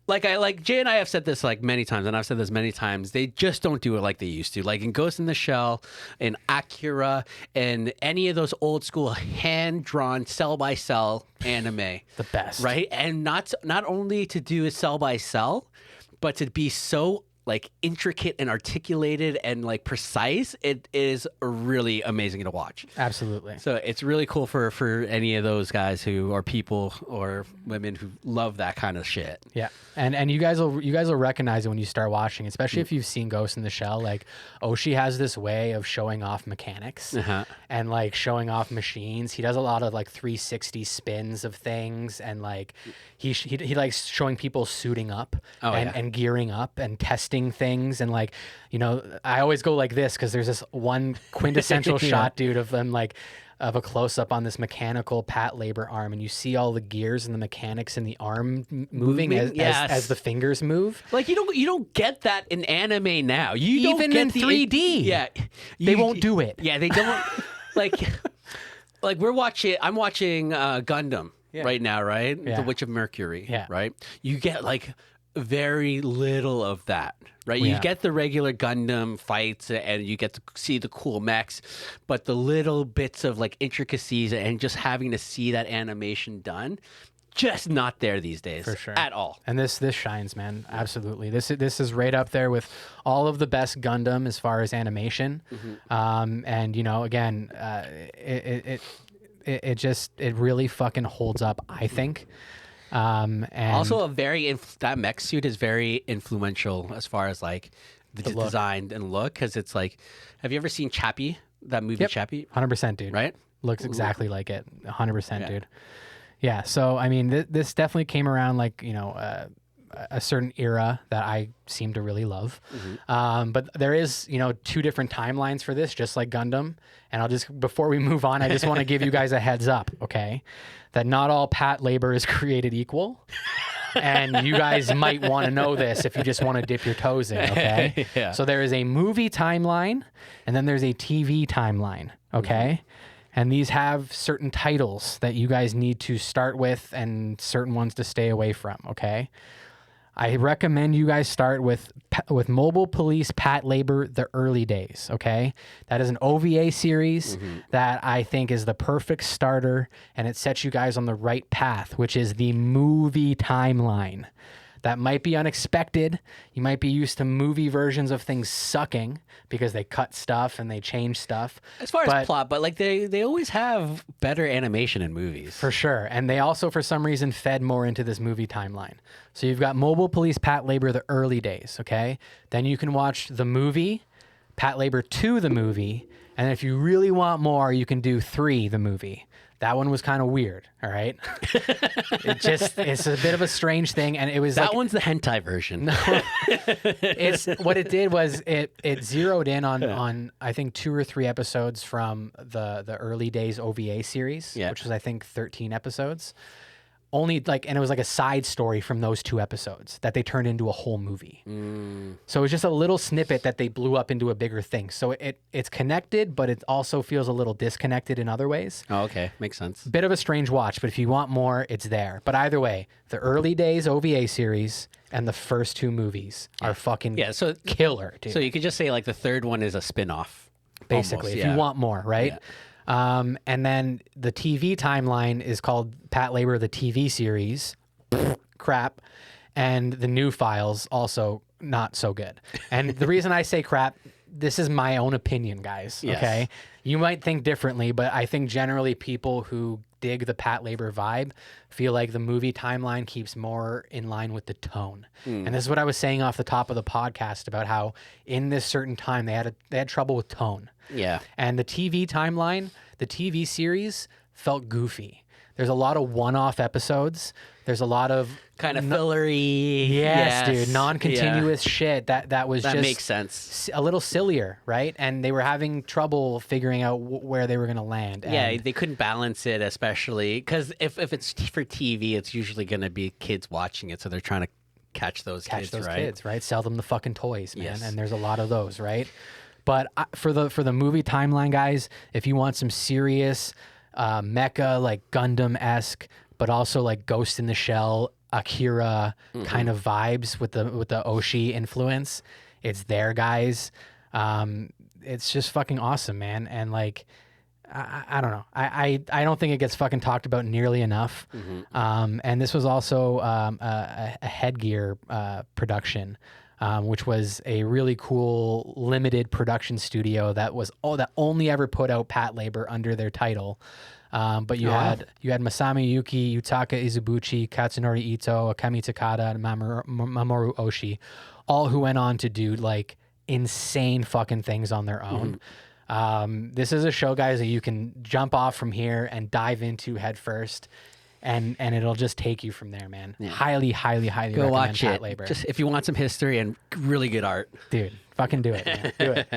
like Jay and I have said this like many times, and I've said this many times, they just don't do it like they used to. Like in Ghost in the Shell, in Akira, and any of those old school hand drawn cell by cell anime, the best, right? And not only to do a cell by cell, but to be so like intricate and articulated and like precise. It is really amazing to watch. Absolutely. So it's really cool for any of those guys who are people or women who love that kind of shit. Yeah. And you guys will recognize it when you start watching, especially if you've seen Ghost in the Shell. Like Oshii has this way of showing off mechanics and like showing off machines. He does a lot of like 360 spins of things, and like he likes showing people suiting up and gearing up and testing things. And like, you know, I always go like this because there's this one quintessential shot, dude, of them like of a close-up on this mechanical Pat labor arm, and you see all the gears and the mechanics in the arm moving as the fingers move. Like you don't get that in anime now. You even don't get in 3D. They won't do it. Yeah, they don't. like I'm watching Gundam right now, right? Yeah. The Witch of Mercury, Yeah. right? You get like very little of that, right? You get the regular Gundam fights and you get to see the cool mechs, but the little bits of like intricacies and just having to see that animation done, just not there these days. For sure. At all. And this shines, man. Absolutely. This is right up there with all of the best Gundam as far as animation. And you know, again, it really fucking holds up, I think. And also that mech suit is very influential as far as like the design and look, because it's like, have you ever seen Chappie? That movie Chappie? 100%, dude. Right? Looks exactly like it. 100%, dude. Yeah. So I mean, this definitely came around like, you know, a certain era that I seem to really love. But there is, you know, two different timelines for this, just like Gundam. And before we move on, I just want to give you guys a heads up, okay? That not all Pat labor is created equal. And you guys might want to know this if you just want to dip your toes in, okay? So there is a movie timeline, and then there's a TV timeline, okay? And these have certain titles that you guys need to start with and certain ones to stay away from, okay? I recommend you guys start with Mobile Police Pat Labor, The Early Days, okay? That is an OVA series that I think is the perfect starter, and it sets you guys on the right path, which is the movie timeline. That might be unexpected. You might be used to movie versions of things sucking because they cut stuff and they change stuff. As far as plot, but like they always have better animation in movies. For sure. And they also, for some reason, fed more into this movie timeline. So you've got Mobile Police Pat Labor, The Early Days, okay? Then you can watch the movie, Pat Labor 2, the movie. And if you really want more, you can do 3, the movie. That one was kind of weird, all right? It's a bit of a strange thing, and it was that one's the hentai version. No, what it did was it zeroed in on I think 2 or 3 episodes from the Early Days OVA series, which was I think 13 episodes. only like, and it was like a side story from those 2 episodes that they turned into a whole movie. So it was just a little snippet that they blew up into a bigger thing. So it's connected, but it also feels a little disconnected in other ways. Oh, okay. Makes sense. Bit of a strange watch, but if you want more, it's there. But either way, the early days OVA series and the first 2 movies are fucking killer, dude. So you could just say like the third one is a spin-off. Basically, almost, if you want more, right? Yeah. And then the TV timeline is called Pat Labor, the TV series. Crap. And the new files also not so good. And the reason I say crap, this is my own opinion, guys. Yes. Okay. You might think differently, but I think generally people who dig the Pat Labor vibe feel like the movie timeline keeps more in line with the tone. And this is what I was saying off the top of the podcast about how in this certain time they had trouble with tone. Yeah. And the TV timeline, the TV series felt goofy. There's a lot of one-off episodes. There's a lot of kind of fillery. Yes, dude, non-continuous shit that was just makes sense. A little sillier, right? And they were having trouble figuring out where they were going to land. Yeah, they couldn't balance it, especially because if it's for TV, it's usually going to be kids watching it, so they're trying to catch those kids, right? Sell them the fucking toys, man. Yes. And there's a lot of those, right? But for the movie timeline, guys, if you want some serious mecha, like Gundam-esque, but also like Ghost in the Shell, Akira kind of vibes with the Oshi influence, it's there, guys. It's just fucking awesome, man. And like, I don't know. I don't think it gets fucking talked about nearly enough. And this was also a Headgear production. Which was a really cool limited production studio that only ever put out Pat Labor under their title. But you had Masami Yuki, Yutaka Izubuchi, Katsunori Ito, Akemi Takada, and Mamoru Oshii, all who went on to do like insane fucking things on their own. This is a show, guys, that you can jump off from here and dive into head first. And it'll just take you from there, man. Yeah. Highly Go recommend watch Pat it. Labor. Just if you want some history and really good art. Dude, fucking do it, man. Do it.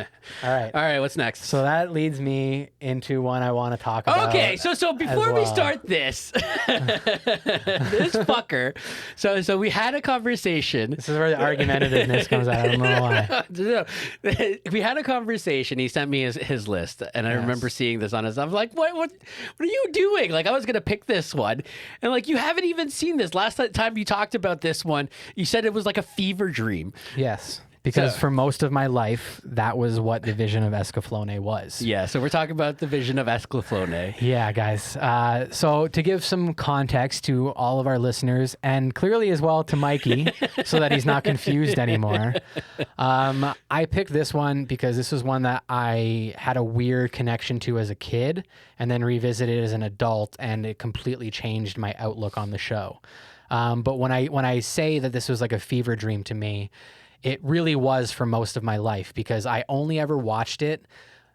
All right, what's next? So that leads me into one I want to talk about. Okay, so before we start this, this fucker. So we had a conversation. This is where the argumentativeness comes out. I don't know why. We had a conversation. He sent me his list, and I remember seeing this on his. I'm like, what are you doing? Like, I was gonna pick this one, and like, you haven't even seen this. Last time you talked about this one, you said it was like a fever dream. Yes. Because for most of my life, that was what the vision of Escaflowne was. Yeah, so we're talking about the vision of Escaflowne. Yeah, guys. So to give some context to all of our listeners, and clearly as well to Mikey, so that he's not confused anymore, I picked this one because this was one that I had a weird connection to as a kid, and then revisited as an adult, and it completely changed my outlook on the show. But when I say that this was like a fever dream to me, it really was for most of my life, because I only ever watched it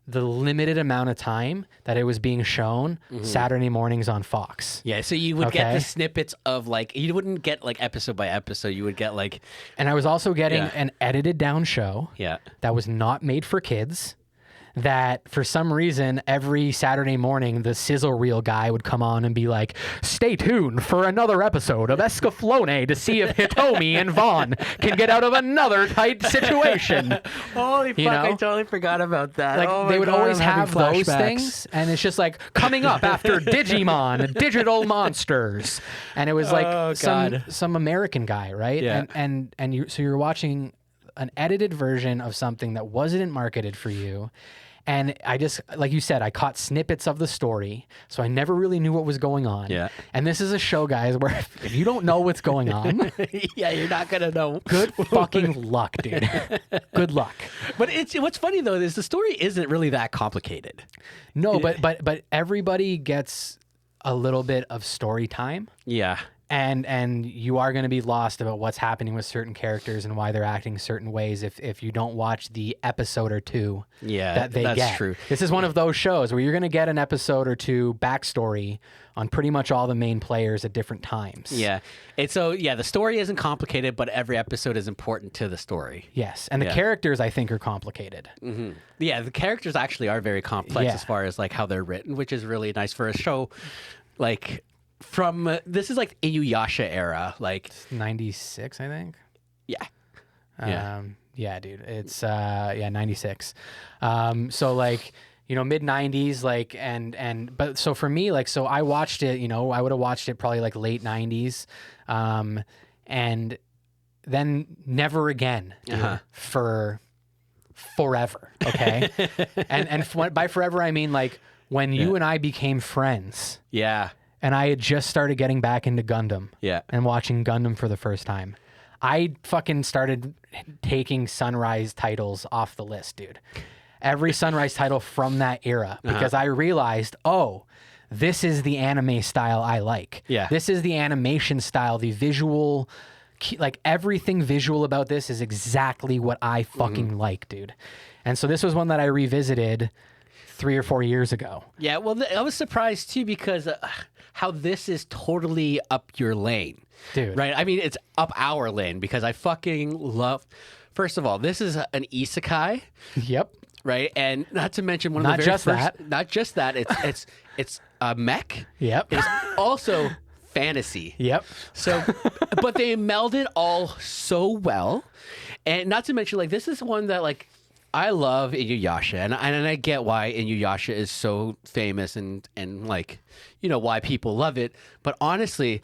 the limited amount of time that it was being shown Saturday mornings on Fox. Yeah, so you would get the snippets of like, you wouldn't get like episode by episode, you would get like... And I was also getting an edited down show that was not made for kids. That for some reason every Saturday morning the sizzle reel guy would come on and be like, stay tuned for another episode of Escaflowne to see if Hitomi and Vaughn can get out of another tight situation. Holy fuck, I totally forgot about that. Like, they would always have those things, and it's just like, coming up after Digimon, Digital Monsters. And it was like some American guy, right? Yeah. And you're watching an edited version of something that wasn't marketed for you. And I just, like you said, I caught snippets of the story, so I never really knew what was going on. Yeah. And this is a show, guys, where if you don't know what's going on, you're not gonna know. Good fucking luck, dude. Good luck. But what's funny though is the story isn't really that complicated. No, but everybody gets a little bit of story time. Yeah. And you are going to be lost about what's happening with certain characters and why they're acting certain ways if you don't watch the episode or two that they get. That's true. This is one of those shows where you're going to get an episode or two backstory on pretty much all the main players at different times. Yeah. The story isn't complicated, but every episode is important to the story. Yes. And the characters, I think, are complicated. Mm-hmm. Yeah, the characters actually are very complex as far as like how they're written, which is really nice for a show like from this is like Inuyasha era, like 96, I think. Yeah. Yeah, dude. It's 96. So like, you know, mid 90s, like, but so for me, like, so I watched it, you know, I would have watched it probably like late 90s. And then never again, dude, for forever. Okay. and by forever, I mean like when you and I became friends. Yeah. And I had just started getting back into Gundam. Yeah. And watching Gundam for the first time. I fucking started taking Sunrise titles off the list, dude. Every Sunrise title from that era. Because I realized, oh, this is the anime style I like. Yeah. This is the animation style, the visual, like everything visual about this is exactly what I fucking like, dude. And so this was one that I revisited 3 or 4 years ago. Yeah, well, I was surprised too because how this is totally up your lane. Dude. Right? I mean, it's up our lane because I fucking love... First of all, this is an isekai. Yep. Right? And not to mention one of Not the very just first... that. Not just that. It's a mech. Yep. It's also fantasy. Yep. So, but they meld it all so well. And not to mention, like, this is one that, like, I love Inuyasha, and I get why Inuyasha is so famous and like, you know, why people love it. But honestly,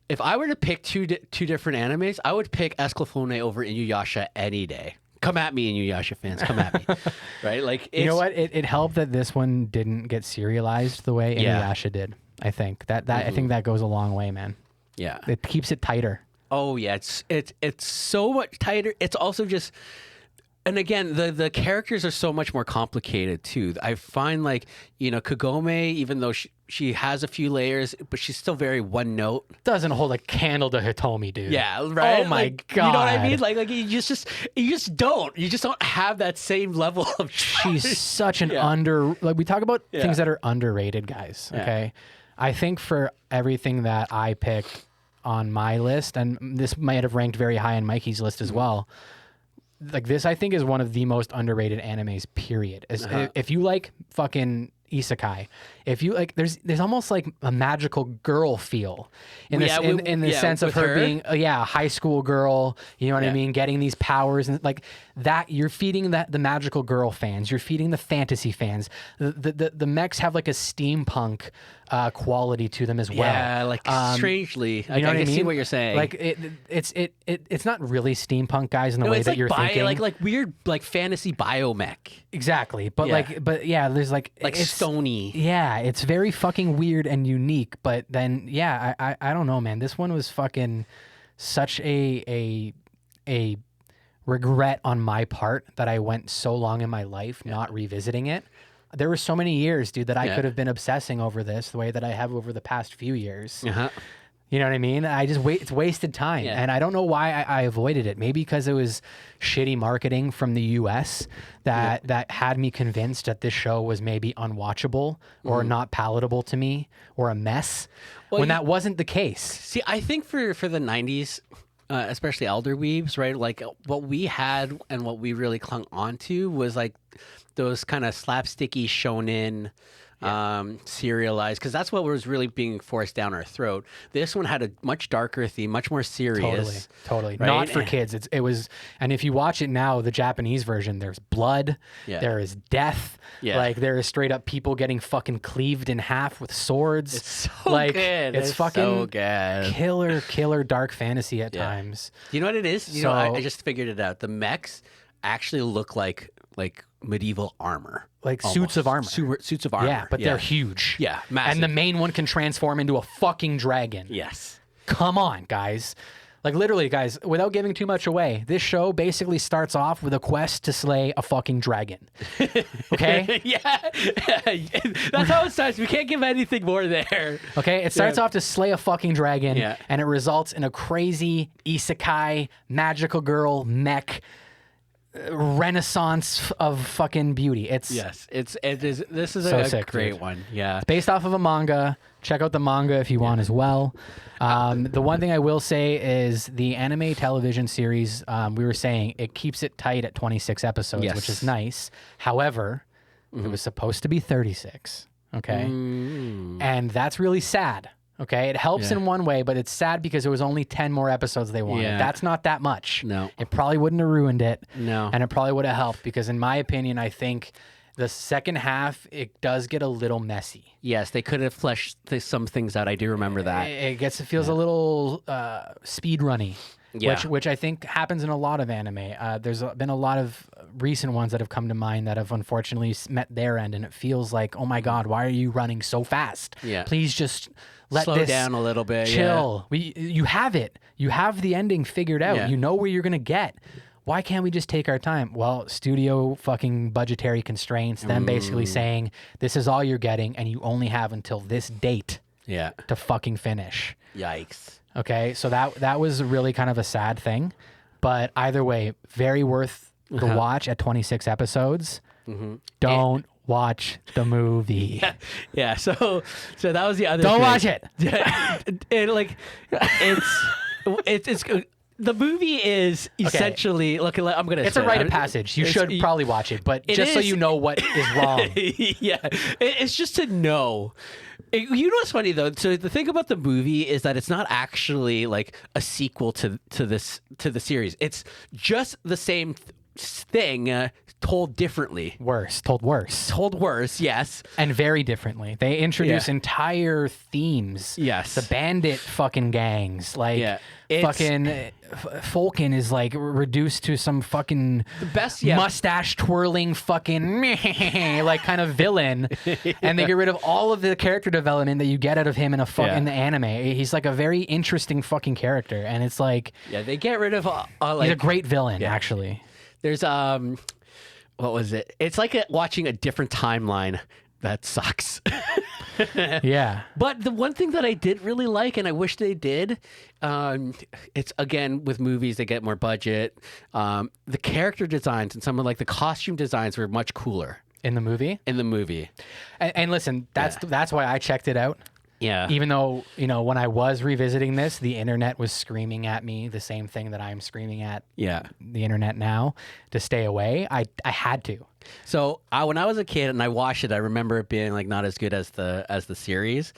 if I were to pick two different animes, I would pick Escaflowne over Inuyasha any day. Come at me, Inuyasha fans. Come at me. Right? Like, you know what? It helped that this one didn't get serialized the way Inuyasha did. I think I think that goes a long way, man. Yeah. It keeps it tighter. Oh yeah, it's so much tighter. It's also just, and again, the characters are so much more complicated too. I find, like, you know, Kagome, even though she has a few layers, but she's still very one note. Doesn't hold a candle to Hitomi, dude. Yeah, right. Oh my god. You know what I mean? Like you just don't have that same level of. She's such an like we talk about things that are underrated, guys. Okay, I think for everything that I pick on my list, and this might have ranked very high on Mikey's list as well. Like, this, I think, is one of the most underrated animes, period. If you like fucking isekai, if you like, there's almost like a magical girl feel in this, in the sense of her being a high school girl, you know what I mean, getting these powers, and like that, you're feeding the magical girl fans, you're feeding the fantasy fans. The mechs have like a steampunk quality to them as well. Yeah, like strangely. You know what I mean? See what you're saying. Like it's not really steampunk, guys, in the way that you're thinking. Like weird, like fantasy biomech. Exactly, but there's like it's stony. Yeah, it's very fucking weird and unique. But then I don't know, man. This one was fucking such a regret on my part that I went so long in my life not revisiting it. There were so many years, dude, that I could have been obsessing over this the way that I have over the past few years. You know what I mean? It's wasted time. Yeah. And I don't know why I avoided it. Maybe because it was shitty marketing from the US that had me convinced that this show was maybe unwatchable or not palatable to me or a mess, when that wasn't the case. See, I think for the 90s, especially elder weebs, right? Like, what we had and what we really clung onto was like those kind of slapsticky shonen serialized, because that's what was really being forced down our throat. This one had a much darker theme, much more serious. Totally. Right? Not for kids. It was, and if you watch it now, the Japanese version, there's blood, there is death, like there is straight up people getting fucking cleaved in half with swords. It's so like, good. It's fucking so good. Killer dark fantasy at times. You know what it is? You know, I just figured it out. The mechs actually look like medieval armor. Like suits of armor. Suits of armor. Yeah, but they're huge. Yeah, massive. And the main one can transform into a fucking dragon. Yes. Come on, guys. Like, literally, guys, without giving too much away, this show basically starts off with a quest to slay a fucking dragon. Okay? Yeah. That's how it starts. We can't give anything more there. Okay? It starts off to slay a fucking dragon, and it results in a crazy isekai, magical girl, mech, renaissance of fucking beauty. It is. This is so a sick, great dude. one. Yeah, it's based off of a manga. Check out the manga if you want as well. The one thing I will say is the anime television series. We were saying it keeps it tight at 26 episodes, which is nice. However, it was supposed to be 36. Okay, and that's really sad. Okay, it helps in one way, but it's sad because it was only 10 more episodes they wanted. Yeah. That's not that much. No. It probably wouldn't have ruined it. No. And it probably would have helped because, in my opinion, I think the second half, it does get a little messy. Yes, they could have fleshed some things out. I do remember that. It feels a little speed runny. Yeah. Which I think happens in a lot of anime. There's been a lot of recent ones that have come to mind that have unfortunately met their end, and it feels like, oh my God, why are you running so fast? Yeah. Please just slow this down a little bit. chill. You have it. You have the ending figured out. Yeah. You know where you're gonna get. Why can't we just take our time? Well, studio fucking budgetary constraints, them basically saying this is all you're getting, and you only have until this date Yeah. to fucking finish. Yikes. Okay, so that was really kind of a sad thing, but either way, very worth the watch at 26 episodes. Don't watch the movie. Yeah. So that was the other. Don't thing. watch it. It's the movie is essentially look. I'm gonna. It's a rite of passage. You should probably watch it, but just so you know what is wrong. Yeah, it's just to know. You know what's funny though? So the thing about the movie is that it's not actually like a sequel to the series. It's just the same thing told differently. Told worse, yes, and very differently. They introduce entire themes. Yes, the bandit fucking gangs, like fucking Falcon is like reduced to some fucking the best mustache twirling fucking like kind of villain, and they get rid of all of the character development that you get out of him in in the anime. He's like a very interesting fucking character, and it's like they get rid of he's a great villain actually. There's what was it? It's like watching a different timeline. That sucks. Yeah. But the one thing that I did really like, and I wish they did, it's again with movies, they get more budget. The character designs and some of like the costume designs were much cooler in the movie. And listen, that's why I checked it out. Yeah. Even though, when I was revisiting this, the internet was screaming at me the same thing that I'm screaming at the internet now to stay away. I had to. So when I was a kid and I watched it, I remember it being like not as good as the series,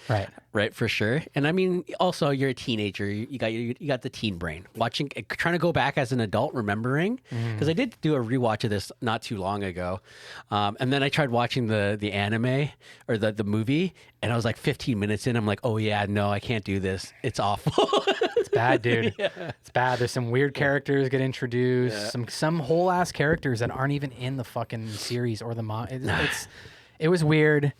right, for sure. And I mean, also you're a teenager, you got the teen brain. Trying to go back as an adult, remembering, because I did do a rewatch of this not too long ago, and then I tried watching the anime or the movie, and I was like 15 minutes in, I'm like, oh yeah, no, I can't do this. It's awful. It's bad, dude. It's bad. There's some weird characters get introduced, some whole ass characters that aren't even in the fucking series or the it was weird,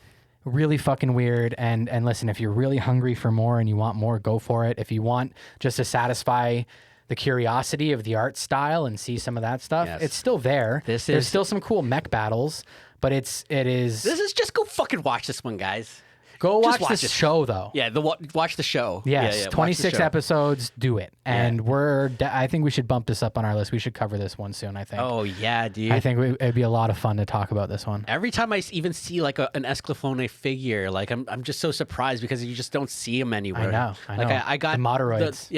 really fucking weird. And listen, if you're really hungry for more and you want more, go for it. If you want just to satisfy the curiosity of the art style and see some of that stuff, it's still there. There's still some cool mech battles, but it is just go fucking watch this one, guys. Go watch the show, though. Yeah, watch the show. Yes, 26 episodes, do it. And I think we should bump this up on our list. We should cover this one soon, I think. Oh, yeah, dude. I think it'd be a lot of fun to talk about this one. Every time I even see like an Esclafone figure, like I'm just so surprised because you just don't see them anywhere. I know. Like I got the Motoroids.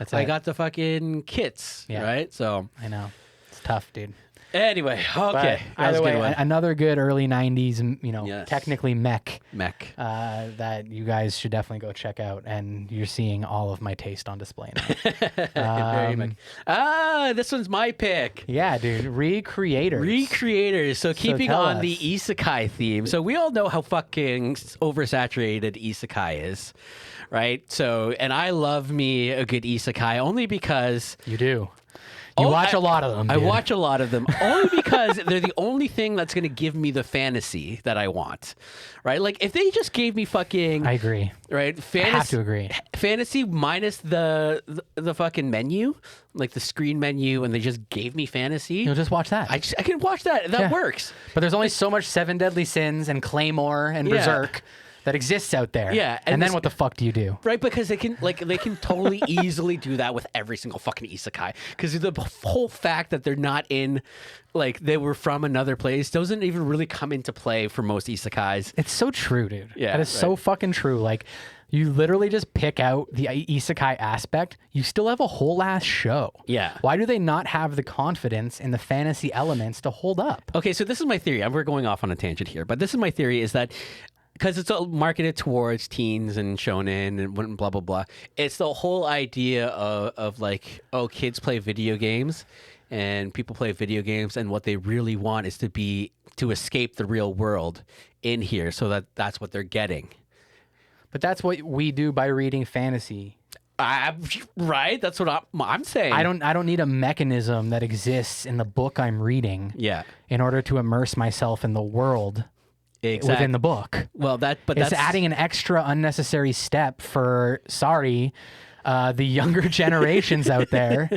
That's I got the fucking kits, right? So I know. It's tough, dude. Anyway, okay. Either way, another good early 90s, technically mech. That you guys should definitely go check out. And you're seeing all of my taste on display now. This one's my pick. Yeah, dude. Recreators. So keeping on the isekai theme. So we all know how fucking oversaturated isekai is, right? So, and I love me a good isekai only because... You do. You watch a lot of them. I watch a lot of them only because they're the only thing that's going to give me the fantasy that I want, right? Like if they just gave me fucking... I agree. Right? I have to agree. Fantasy minus the fucking menu, like the screen menu, and they just gave me fantasy. You'll just watch that. I can watch that. That works. But there's only so much Seven Deadly Sins and Claymore and Berserk that exists out there. Yeah. And then what the fuck do you do? Right, because they can totally easily do that with every single fucking isekai. Because the whole fact that they're not in, like, they were from another place doesn't even really come into play for most isekais. It's so true, dude. Yeah. That is so fucking true. Like, you literally just pick out the isekai aspect. You still have a whole ass show. Yeah. Why do they not have the confidence in the fantasy elements to hold up? Okay, so this is my theory. We're going off on a tangent here, but this is my theory is that because it's all marketed towards teens and shonen and blah blah blah. It's the whole idea of like, oh, kids play video games, and people play video games, and what they really want is to escape the real world in here, so that's what they're getting. But that's what we do by reading fantasy. Right? That's what I'm saying. I don't need a mechanism that exists in the book I'm reading. Yeah. In order to immerse myself in the world. Exactly. Within the book. Well, it's adding an extra unnecessary step for the younger generations out there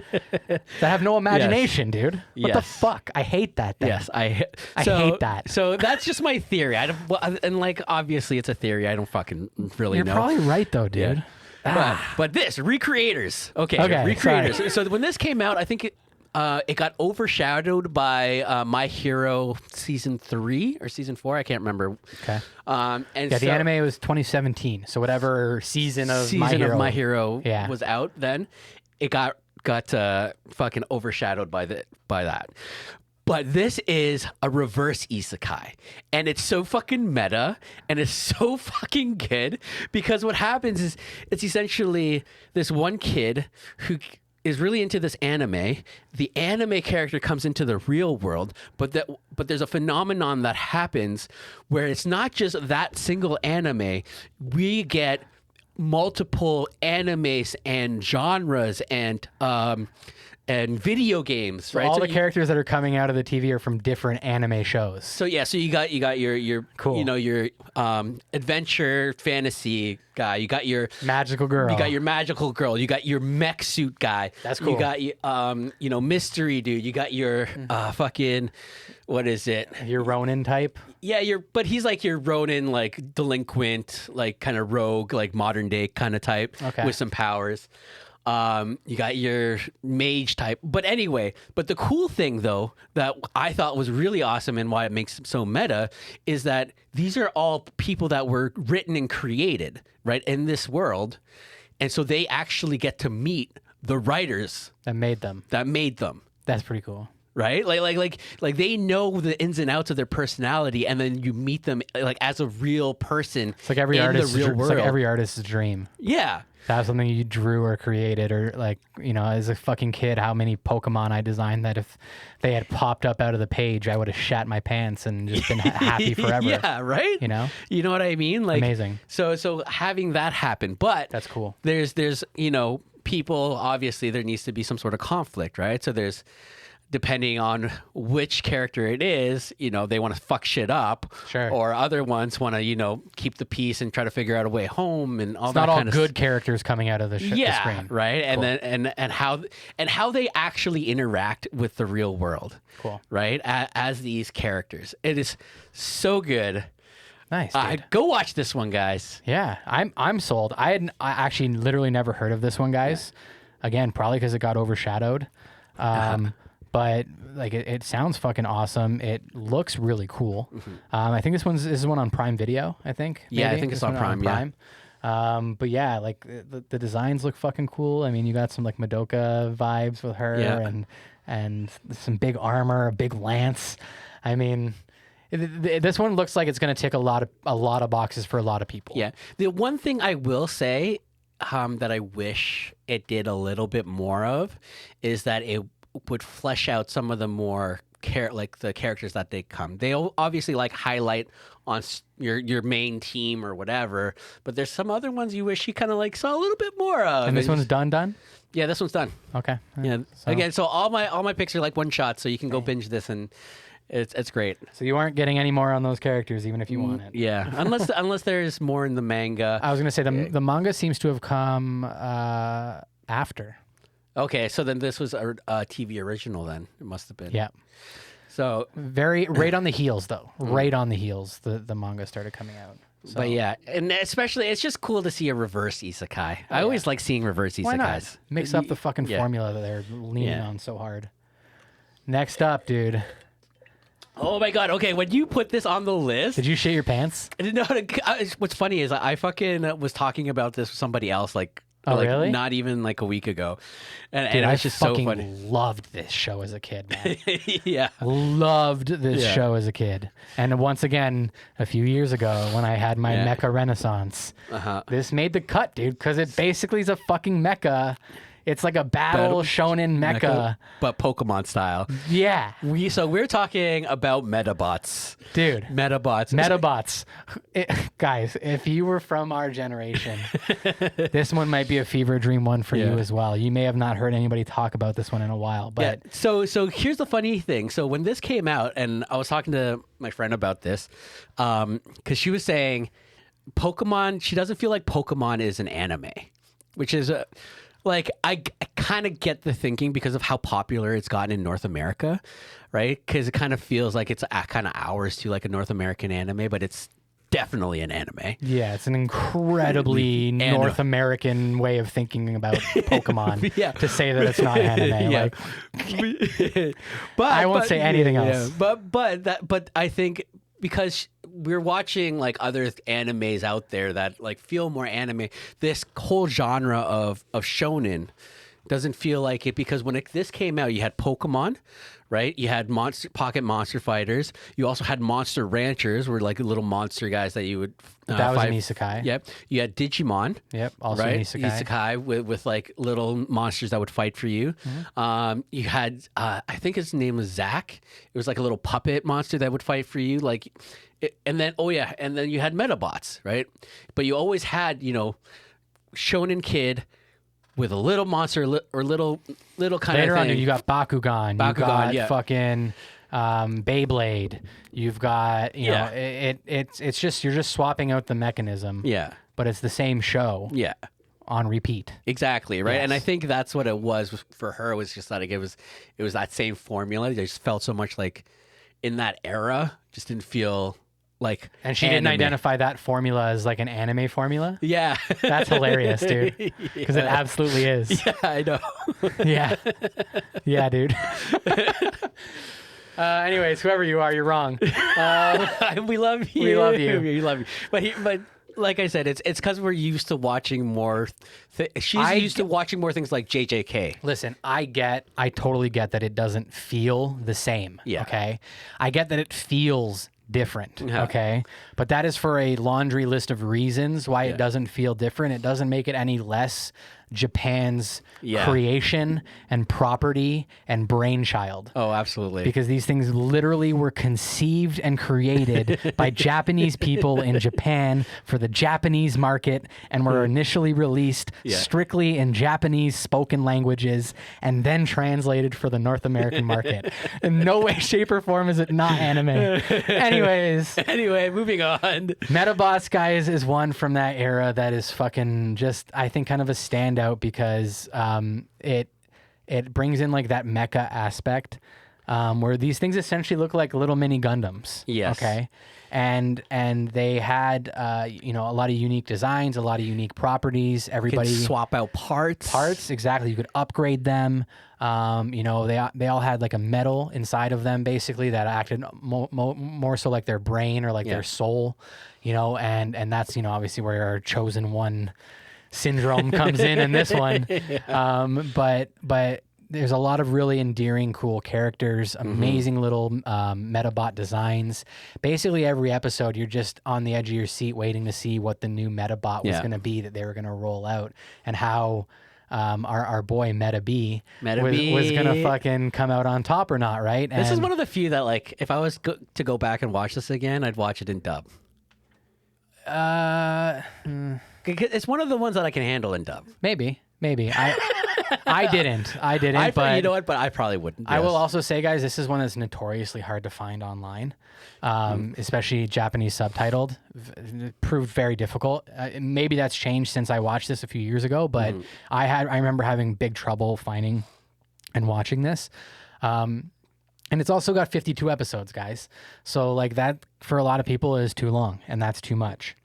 that have no imagination, dude. What the fuck? I hate that thing. Yes, I hate that. So that's just my theory. And like, obviously, it's a theory. I don't fucking really know. You're probably right, though, dude. Yeah. But this recreators. Okay, recreators. Sorry. So when this came out, I think it got overshadowed by My Hero season 3 or season 4. I can't remember. Okay. And the anime was 2017. So whatever season of My Hero was out then, it got fucking overshadowed by that. But this is a reverse isekai, and it's so fucking meta, and it's so fucking good, because what happens is it's essentially this one kid who is really into this anime. The anime character comes into the real world, but there's a phenomenon that happens where it's not just that single anime. We get multiple animes and genres and video games, right? All the characters that are coming out of the TV are from different anime shows. So you got your cool. Your adventure fantasy guy. You got your magical girl. You got your magical girl. You got your mech suit guy. That's cool. You got mystery dude. You got your fucking, what is it? Your Ronin type. Yeah, but he's like your Ronin, like delinquent, like kind of rogue, like modern day kind of type with some powers. You got your mage type. But anyway, the cool thing though that I thought was really awesome and why it makes it so meta is that these are all people that were written and created, right, in this world. And so they actually get to meet the writers that made them. That's pretty cool. Right? Like they know the ins and outs of their personality, and then you meet them like as a real person. It's like every artist's dream. Yeah. To have something you drew or created, or like, as a fucking kid, how many Pokemon I designed that if they had popped up out of the page, I would have shat my pants and just been happy forever. Yeah, right? You know what I mean? Like, amazing. So having that happen, but that's cool. There's people, obviously there needs to be some sort of conflict, right? So there's, depending on which character it is, they want to fuck shit up. Sure. Or other ones want to, keep the peace and try to figure out a way home and all it's that kind of not all good characters coming out of the screen. Right. Cool. And how they actually interact with the real world. Cool. Right? As these characters. It is so good. Nice. Go watch this one, guys. Yeah, I'm sold. I actually literally never heard of this one, guys. Yeah. Again, probably because it got overshadowed. But like it sounds fucking awesome. It looks really cool. Mm-hmm. I think this is one on Prime Video. I think. Yeah, maybe. I think it's on Prime. Yeah. But yeah, like the designs look fucking cool. I mean, you got some like Madoka vibes with her, and some big armor, a big lance. I mean, this one looks like it's going to tick a lot of boxes for a lot of people. Yeah. The one thing I will say that I wish it did a little bit more of is that it would flesh out some of the more like the characters that they come. They obviously like highlight on your main team or whatever, but there's some other ones you wish you kind of like saw a little bit more of. And this one's done? Yeah, this one's done. Okay. Yeah. So. Again, so all my picks are like one shot, so you can go binge this and it's great. So you aren't getting any more on those characters, even if you want it. Yeah, unless there's more in the manga. I was gonna say the manga seems to have come after. Okay, so then this was a TV original. Then it must have been. Yeah. So right on the heels though. Right on the heels, the manga started coming out. So. But yeah, and especially it's just cool to see a reverse isekai. I always like seeing reverse isekais. Why not? Mix up the fucking formula that they're leaning on so hard. Next up, dude. Oh my god! Okay, when you put this on the list, did you shit your pants? No. What's funny is I fucking was talking about this with somebody else like Oh, like, really? Not even like a week ago. And, Dude, and I it's just so fucking funny. loved this show as a kid, man. Yeah. Loved this show as a kid. And once again, a few years ago when I had my mecha renaissance, this made the cut, dude, because it basically is a fucking mecha. It's like a battle shonen mecha. But Pokemon style. Yeah. So we're talking about Metabots. Dude. Metabots. Metabots. Guys, if you were from our generation, this one might be a fever dream one for you as well. You may have not heard anybody talk about this one in a while. But So here's the funny thing. So when this came out, and I was talking to my friend about this, because she was saying Pokemon, she doesn't feel like Pokemon is an anime, which is like, I kind of get the thinking because of how popular it's gotten in North America, right? Because it kind of feels like it's kind of ours to like a North American anime, but it's definitely an anime. Yeah, it's an incredibly North American way of thinking about Pokemon to say that it's not anime. Like, but I won't say anything else. But I think because we're watching like other animes out there that like feel more anime, this whole genre of shonen doesn't feel like it, because when this came out, you had Pokemon, right? You had Pocket Monster Fighters. You also had Monster Ranchers, were like little monster guys that you would that was an isekai. Yep. You had Digimon. Yep. Also right? an isekai. Isekai with like little monsters that would fight for you. You had I think his name was Zack. It was like a little puppet monster that would fight for you. Like, and then you had Metabots, right? But you always had, you know, shonen kid with a little monster or little kind Later of on, thing. you got Bakugan. You got fucking Beyblade. You've got know it's just you're just swapping out the mechanism. Yeah. But it's the same show. Yeah. On repeat. Exactly, right? Yes. And I think that's what it was for her, was just like it was that same formula. They just felt so much like in that era, just didn't feel like And she anime. didn't identify that formula as like an anime formula. Yeah. That's hilarious, dude. Because it absolutely is. Yeah, I know. Yeah. Yeah, dude. Anyways, whoever you are, you're wrong. We love you. We love you. We love you. But like I said, it's because we're used to watching more. She's used to watching more things like JJK. Listen, I totally get that it doesn't feel the same. Yeah. Okay. I get that it feels different. Okay. But that is for a laundry list of reasons why it doesn't feel different. It doesn't make it any less Japan's creation and property and brainchild. Oh, absolutely. Because these things literally were conceived and created by Japanese people in Japan for the Japanese market, and were initially released strictly in Japanese spoken languages and then translated for the North American market. In no way, shape, or form is it not anime. Anyway, moving on. Metabots, guys, is one from that era that is fucking just, I think, kind of a standout because it brings in like that mecha aspect where these things essentially look like little mini Gundams. Yes. Okay. And they had a lot of unique designs, a lot of unique properties. Everybody could swap out parts. Exactly. You could upgrade them. They all had like a metal inside of them, basically, that acted more so like their brain or like their soul. And that's obviously where our chosen one syndrome comes in this one. But there's a lot of really endearing, cool characters, amazing little Metabot designs. Basically, every episode, you're just on the edge of your seat waiting to see what the new Metabot was going to be that they were going to roll out, and how our boy Meta B was going to fucking come out on top or not, right? This is one of the few that, like, if I was to go back and watch this again, I'd watch it in dub. It's one of the ones that I can handle in dub. Maybe. I didn't. But you know what? But I probably wouldn't. I will also say, guys, this is one that's notoriously hard to find online, especially Japanese subtitled. It proved very difficult. Maybe that's changed since I watched this a few years ago, but I remember having big trouble finding and watching this. And it's also got 52 episodes, guys. So like that for a lot of people is too long, and that's too much.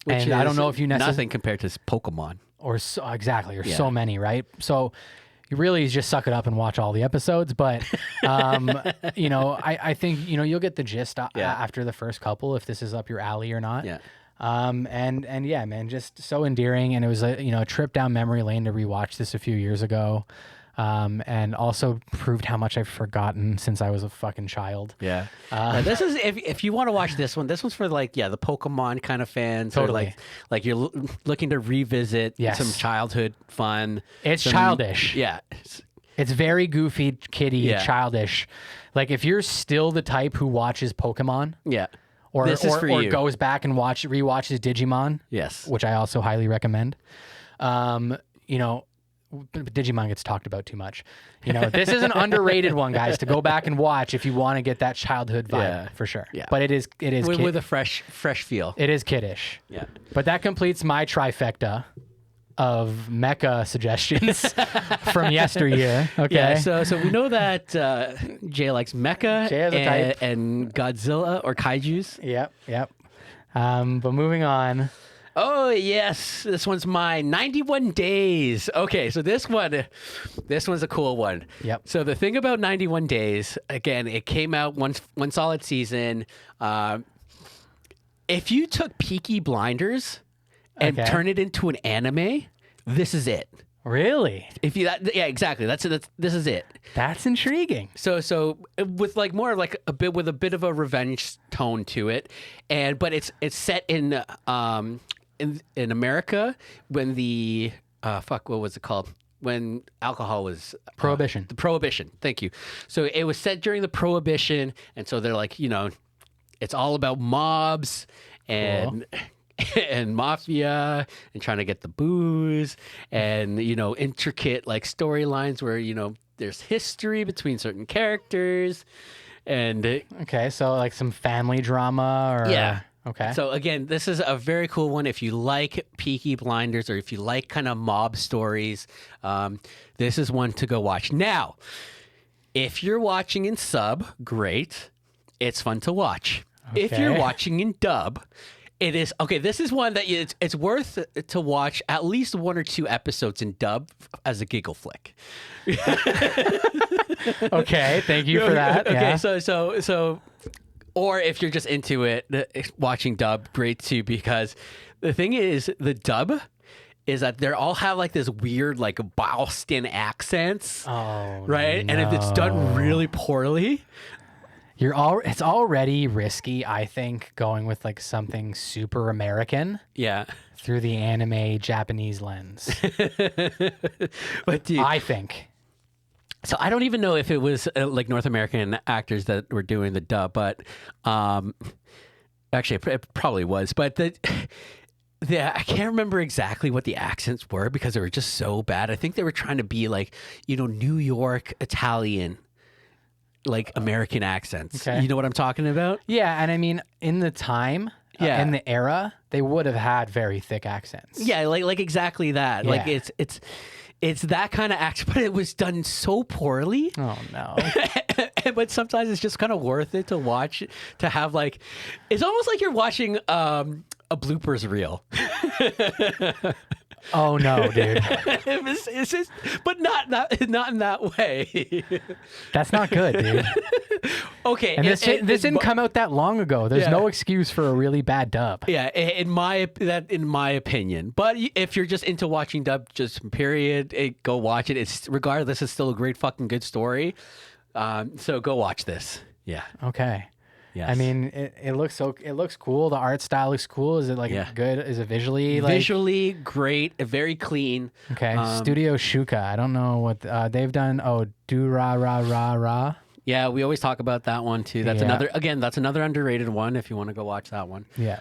Which and I don't know if you nothing compared to Pokemon. Or so many, right? So you really just suck it up and watch all the episodes. But, I think, you'll get the gist after the first couple, if this is up your alley or not. Yeah. And yeah, man, just so endearing. And it was a trip down memory lane to rewatch this a few years ago. And also proved how much I've forgotten since I was a fucking child. Yeah. This is if you want to watch this one's for the Pokemon kind of fans. Totally. Or like you're looking to revisit some childhood fun. It's childish. Yeah. It's very goofy, kiddie, childish. Like if you're still the type who watches Pokemon. Yeah. Or you. Goes back and rewatches Digimon. Yes. Which I also highly recommend. Digimon gets talked about too much. This is an underrated one, guys, to go back and watch if you want to get that childhood vibe for sure. Yeah. But it is with a fresh feel. It is kiddish. Yeah. But that completes my trifecta of mecha suggestions from yesteryear. Okay. Yeah, so we know that Jay likes mecha and Godzilla or kaijus. Yep. But moving on. Oh yes, this one's mine. 91 Days. Okay, so this one's a cool one. Yep. So the thing about 91 Days, again, it came out one solid season. If you took Peaky Blinders and turn it into an anime, this is it. Really? Yeah, exactly. This is it. That's intriguing. So with more like a bit of a revenge tone to it, but it's set in America when the what was it called? When alcohol was Prohibition. The Prohibition. Thank you. So it was set during the Prohibition, and so they're like, it's all about mobs and. Cool. And mafia and trying to get the booze and intricate storylines where there's history between certain characters and so some family drama or so again, this is a very cool one if you like Peaky Blinders or if you like kind of mob stories. This is one to go watch. Now if you're watching in sub, great, it's fun to watch. If you're watching in dub, it is this is one that it's worth to watch at least 1 or 2 episodes in dub as a giggle flick. Okay, thank you for that. Okay, so or if you're just into it, watching dub, great too, because the thing is the dub is that they all have this weird Boston accents. Oh, right? No. And if it's done really poorly, it's already risky, I think, going with something super American. Yeah. Through the anime Japanese lens. But dude, I think. So I don't even know if it was North American actors that were doing the dub, but actually it probably was. But I can't remember exactly what the accents were because they were just so bad. I think they were trying to be New York Italian. American accents. Okay. You know what I'm talking about? Yeah, and I mean, in the time, in the era, they would have had very thick accents. Yeah, like exactly that. Yeah. It's that kind of accent, but it was done so poorly. Oh no. But sometimes it's just kind of worth it to watch, to have it's almost like you're watching a bloopers reel. Oh no, dude! It's just, but not in that way. That's not good, dude. Okay, and this didn't come out that long ago. There's no excuse for a really bad dub. Yeah, in my opinion. But if you're just into watching dub, just period, go watch it. It's regardless, it's still a great fucking good story. So go watch this. Yeah. Okay. Yes. I mean, it looks cool. The art style looks cool. Is it good? Is it visually great, very clean? Okay. Studio Shuka. I don't know what they've done. Oh, Do Ra Ra Ra Ra. Yeah, we always talk about that one too. That's another underrated one if you want to go watch that one. Yeah.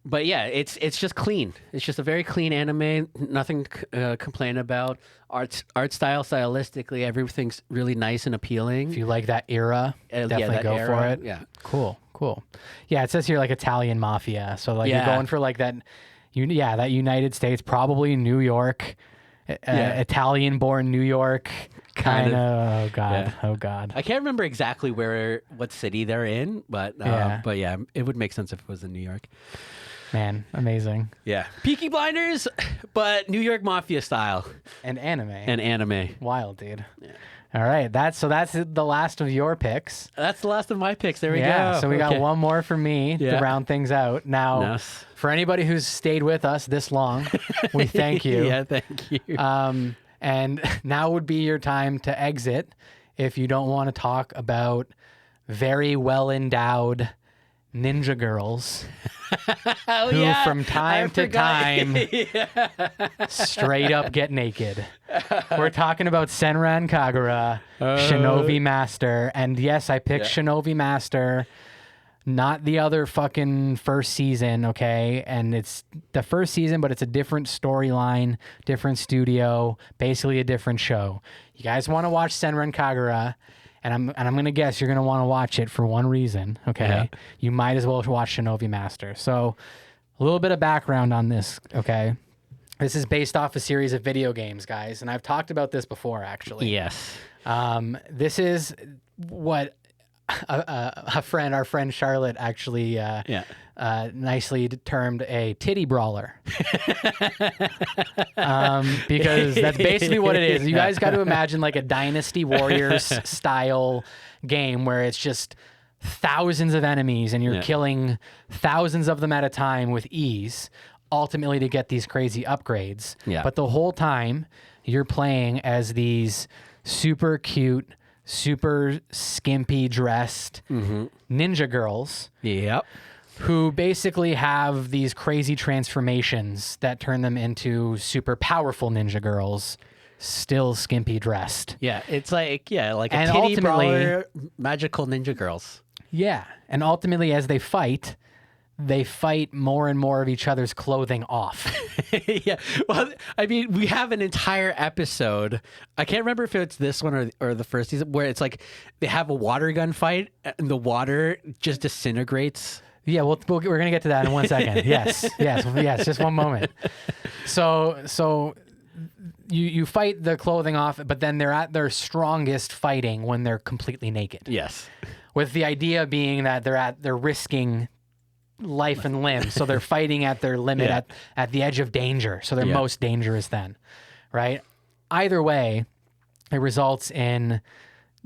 But yeah, it's just clean. It's just a very clean anime. Nothing to complain about. Art style, stylistically, everything's really nice and appealing. If you like that era, definitely go for it. Yeah. Cool. Yeah, it says here Italian mafia. So you're going for that United States, probably New York, Italian-born New York. Kind of. Oh God. Yeah. Oh God. I can't remember exactly what city they're in, but it would make sense if it was in New York. Man, amazing. Yeah. Peaky Blinders, but New York Mafia style. And anime. And anime. Wild, dude. Yeah. All right, that's the last of your picks. That's the last of my picks. There we go. So we got one more for me to round things out. Now, Nice. for anybody who's stayed with us this long, we thank you. Yeah, thank you. And now would be your time to exit if you don't want to talk about very well endowed ninja girls who from time to time straight up get naked. We're talking about Senran Kagura, Shinobi Master. And yes, I picked Shinobi Master, not the other fucking first season, okay? And it's the first season, but it's a different storyline, different studio, basically a different show. You guys want to watch Senran Kagura, and I'm gonna guess you're gonna want to watch it for one reason, okay? Yeah. You might as well watch Shinobi Master. So, a little bit of background on this, okay? This is based off a series of video games, guys, and I've talked about this before, actually. Yes. This is what our friend Charlotte, actually nicely termed a titty brawler. Because that's basically what it is. You guys got to imagine like a Dynasty Warriors style game where it's just thousands of enemies and you're killing thousands of them at a time with ease, ultimately to get these crazy upgrades. Yeah. But the whole time you're playing as these super cute, super skimpy dressed ninja girls. Yep. Who basically have these crazy transformations that turn them into super powerful ninja girls, still skimpy dressed. Yeah, it's like a titty brawler, magical ninja girls. Yeah, and ultimately as they fight more and more of each other's clothing off. Yeah. Well, I mean, we have an entire episode. I can't remember if it's this one or the first season where it's like they have a water gun fight and the water just disintegrates. Yeah, we're going to get to that in 1 second. Yes. Just one moment. So you fight the clothing off, but then they're at their strongest fighting when they're completely naked. Yes. With the idea being that they're risking life and limb, so they're fighting at their limit, at the edge of danger, so they're most dangerous then, right? Either way, it results in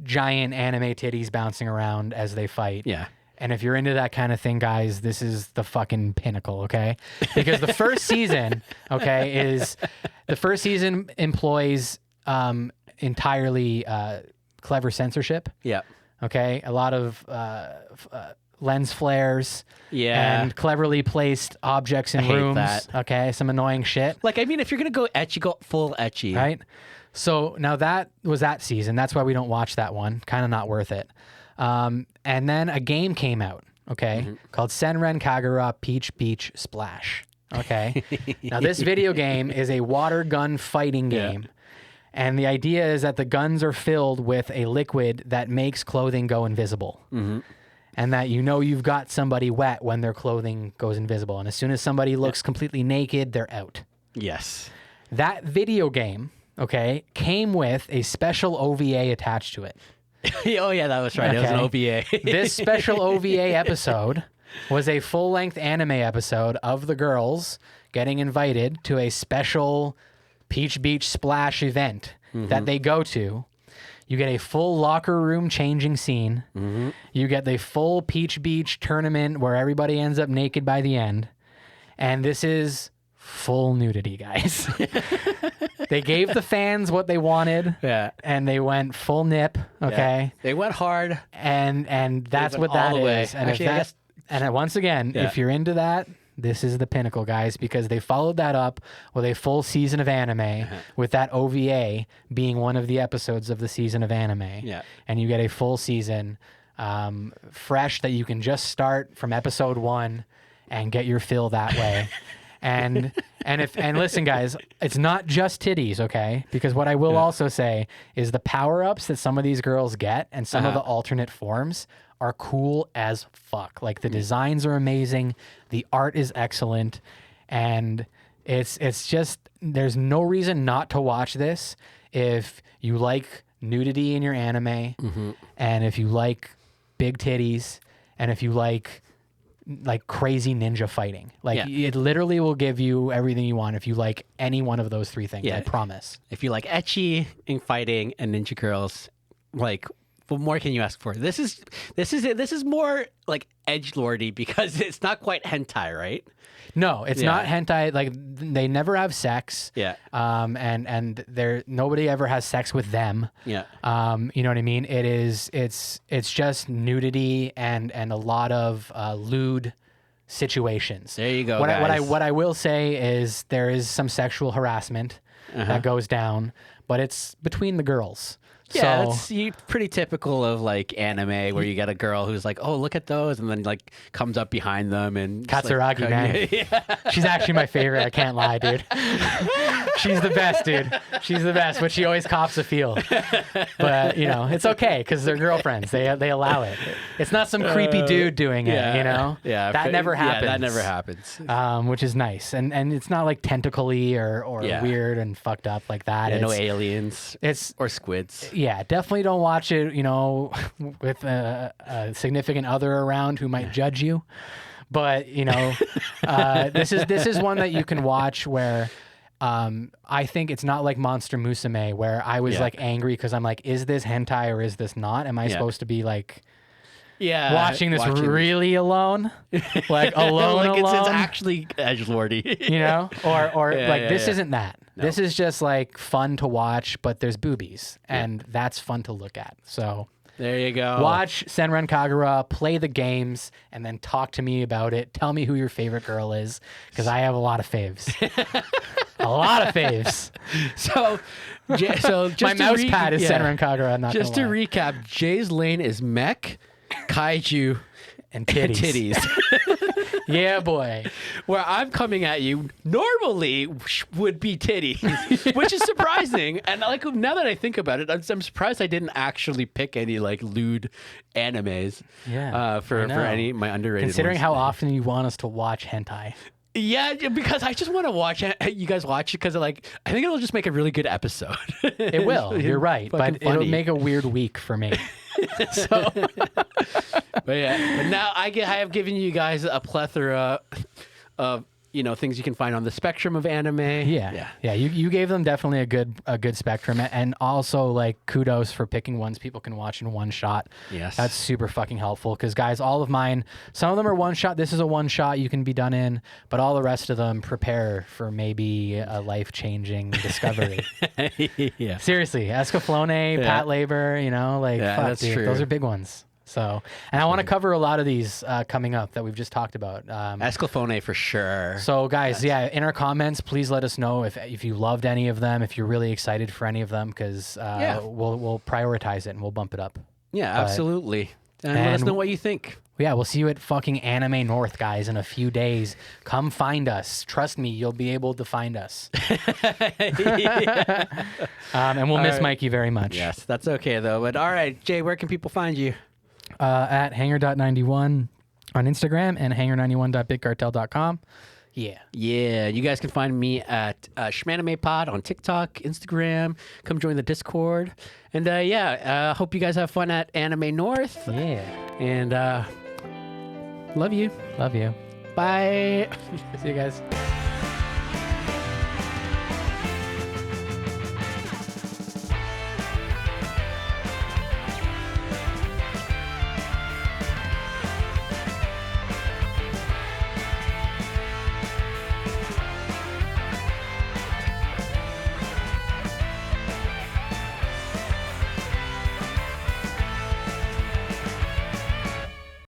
giant anime titties bouncing around as they fight. Yeah. And if you're into that kind of thing, guys, this is the fucking pinnacle, okay? Because the first season, employs entirely clever censorship. Yeah. Okay, a lot of lens flares, and cleverly placed objects in rooms. That. Okay, some annoying shit. Like, I mean, if you're gonna go etchy, go full etchy, right? So now that was that season. That's why we don't watch that one. Kind of not worth it. And then a game came out, called Senran Kagura Peach Beach Splash. Okay, now this video game is a water gun fighting game. And the idea is that the guns are filled with a liquid that makes clothing go invisible. And that you've got somebody wet when their clothing goes invisible. And as soon as somebody looks completely naked, they're out. Yes. That video game, came with a special OVA attached to it. Oh, yeah, that was right. It was an OVA. This special OVA episode was a full-length anime episode of the girls getting invited to a special Peach Beach Splash event that they go to. You get a full locker room changing scene. You get the full Peach Beach tournament where everybody ends up naked by the end. And this is full nudity, guys. They gave the fans what they wanted. Yeah. And they went full nip, Yeah. They went hard. And that's what that is. And actually, once again, if you're into that, this is the pinnacle, guys, because they followed that up with a full season of anime, with that OVA being one of the episodes of the season of anime. Yeah. And you get a full season, fresh, that you can just start from episode 1 and get your fill that way. And listen, guys, it's not just titties, okay? Because what I will also say is the power-ups that some of these girls get and some of the alternate forms are cool as fuck. Like, the designs are amazing, the art is excellent, and it's just, there's no reason not to watch this if you like nudity in your anime, and if you like big titties, and if you like like crazy ninja fighting. Like Yeah. it literally will give you everything you want if you like any one of those three things. Yeah. I promise. If you like ecchi and fighting and ninja girls, like what more can you ask for? This is it. This is more like edgelordy because it's not quite hentai, right? No, it's not hentai. Like they never have sex. Yeah. And nobody ever has sex with them. Yeah. You know what I mean? It's just nudity and a lot of lewd situations. There you go, What guys. I will say is there is some sexual harassment that goes down, but it's between the girls. Yeah, So, that's pretty typical of like anime where you get a girl who's like, "Oh, look at those," and then like comes up behind them and just, Katsuragi, like, man. Yeah. She's actually my favorite. I can't lie, dude. She's the best, dude. She's the best, but she always cops a feel. But, you know, it's okay because they're girlfriends. They allow it. It's not some creepy dude doing it, you know? Yeah. That never happens. Yeah, that never happens. Which is nice. And it's not like tentacly or weird and fucked up like that. Yeah, no aliens or squids. Yeah, definitely don't watch it, you know, with a significant other around who might judge you. But, you know, this is one that you can watch where I think it's not like Monster Musume where I was like angry because I'm like, is this hentai or is this not? Am I supposed to be like watching this really alone? Like alone, like alone? It's actually edgelordy. You know? Or this isn't that. No. This is just like fun to watch, but there's boobies and that's fun to look at. So there you go. Watch Senran Kagura, play the games, and then talk to me about it. Tell me who your favorite girl is, because I have a lot of faves. A lot of faves. So just my mouse pad is Senran Kagura. I'm not just to gonna lie. recap, Jay's lane is mech, kaiju, and titties. Yeah, boy. Where I'm coming at you normally would be titties, which is surprising. And like now that I think about it, I'm surprised I didn't actually pick any like lewd animes. Yeah, for any of my underrated. Considering ones. how often you want us to watch hentai. Yeah, because I just want to watch it. You guys watch it because like I think it'll just make a really good episode. It will. You're right, but it'll make a weird week for me. So. But yeah, but now I have given you guys a plethora of things you can find on the spectrum of anime. Yeah. You gave them definitely a good spectrum, and also like kudos for picking ones people can watch in one shot. Yes, that's super fucking helpful because guys, all of mine, some of them are one shot. This is a one shot you can be done in, but all the rest of them prepare for maybe a life changing discovery. Yeah, seriously, Escaflowne, Pat Labor, fuck, that's dude, true. those are big ones. So, and I want to cover a lot of these coming up that we've just talked about. Escaflowne for sure. So, guys, in our comments, please let us know if you loved any of them, if you're really excited for any of them, because we'll prioritize it and we'll bump it up. Yeah, absolutely. And let us know what you think. Yeah, we'll see you at fucking Anime North, guys, in a few days. Come find us. Trust me, you'll be able to find us. And we'll miss Mikey very much. Yes, that's okay, though. But all right, Jay, where can people find you? At hanger.91 on Instagram and hanger91.bigcartel.com. Yeah. You guys can find me at Shmanime Pod on TikTok, Instagram. Come join the Discord. And hope you guys have fun at Anime North. Yeah. And love you. Love you. Bye. See you guys.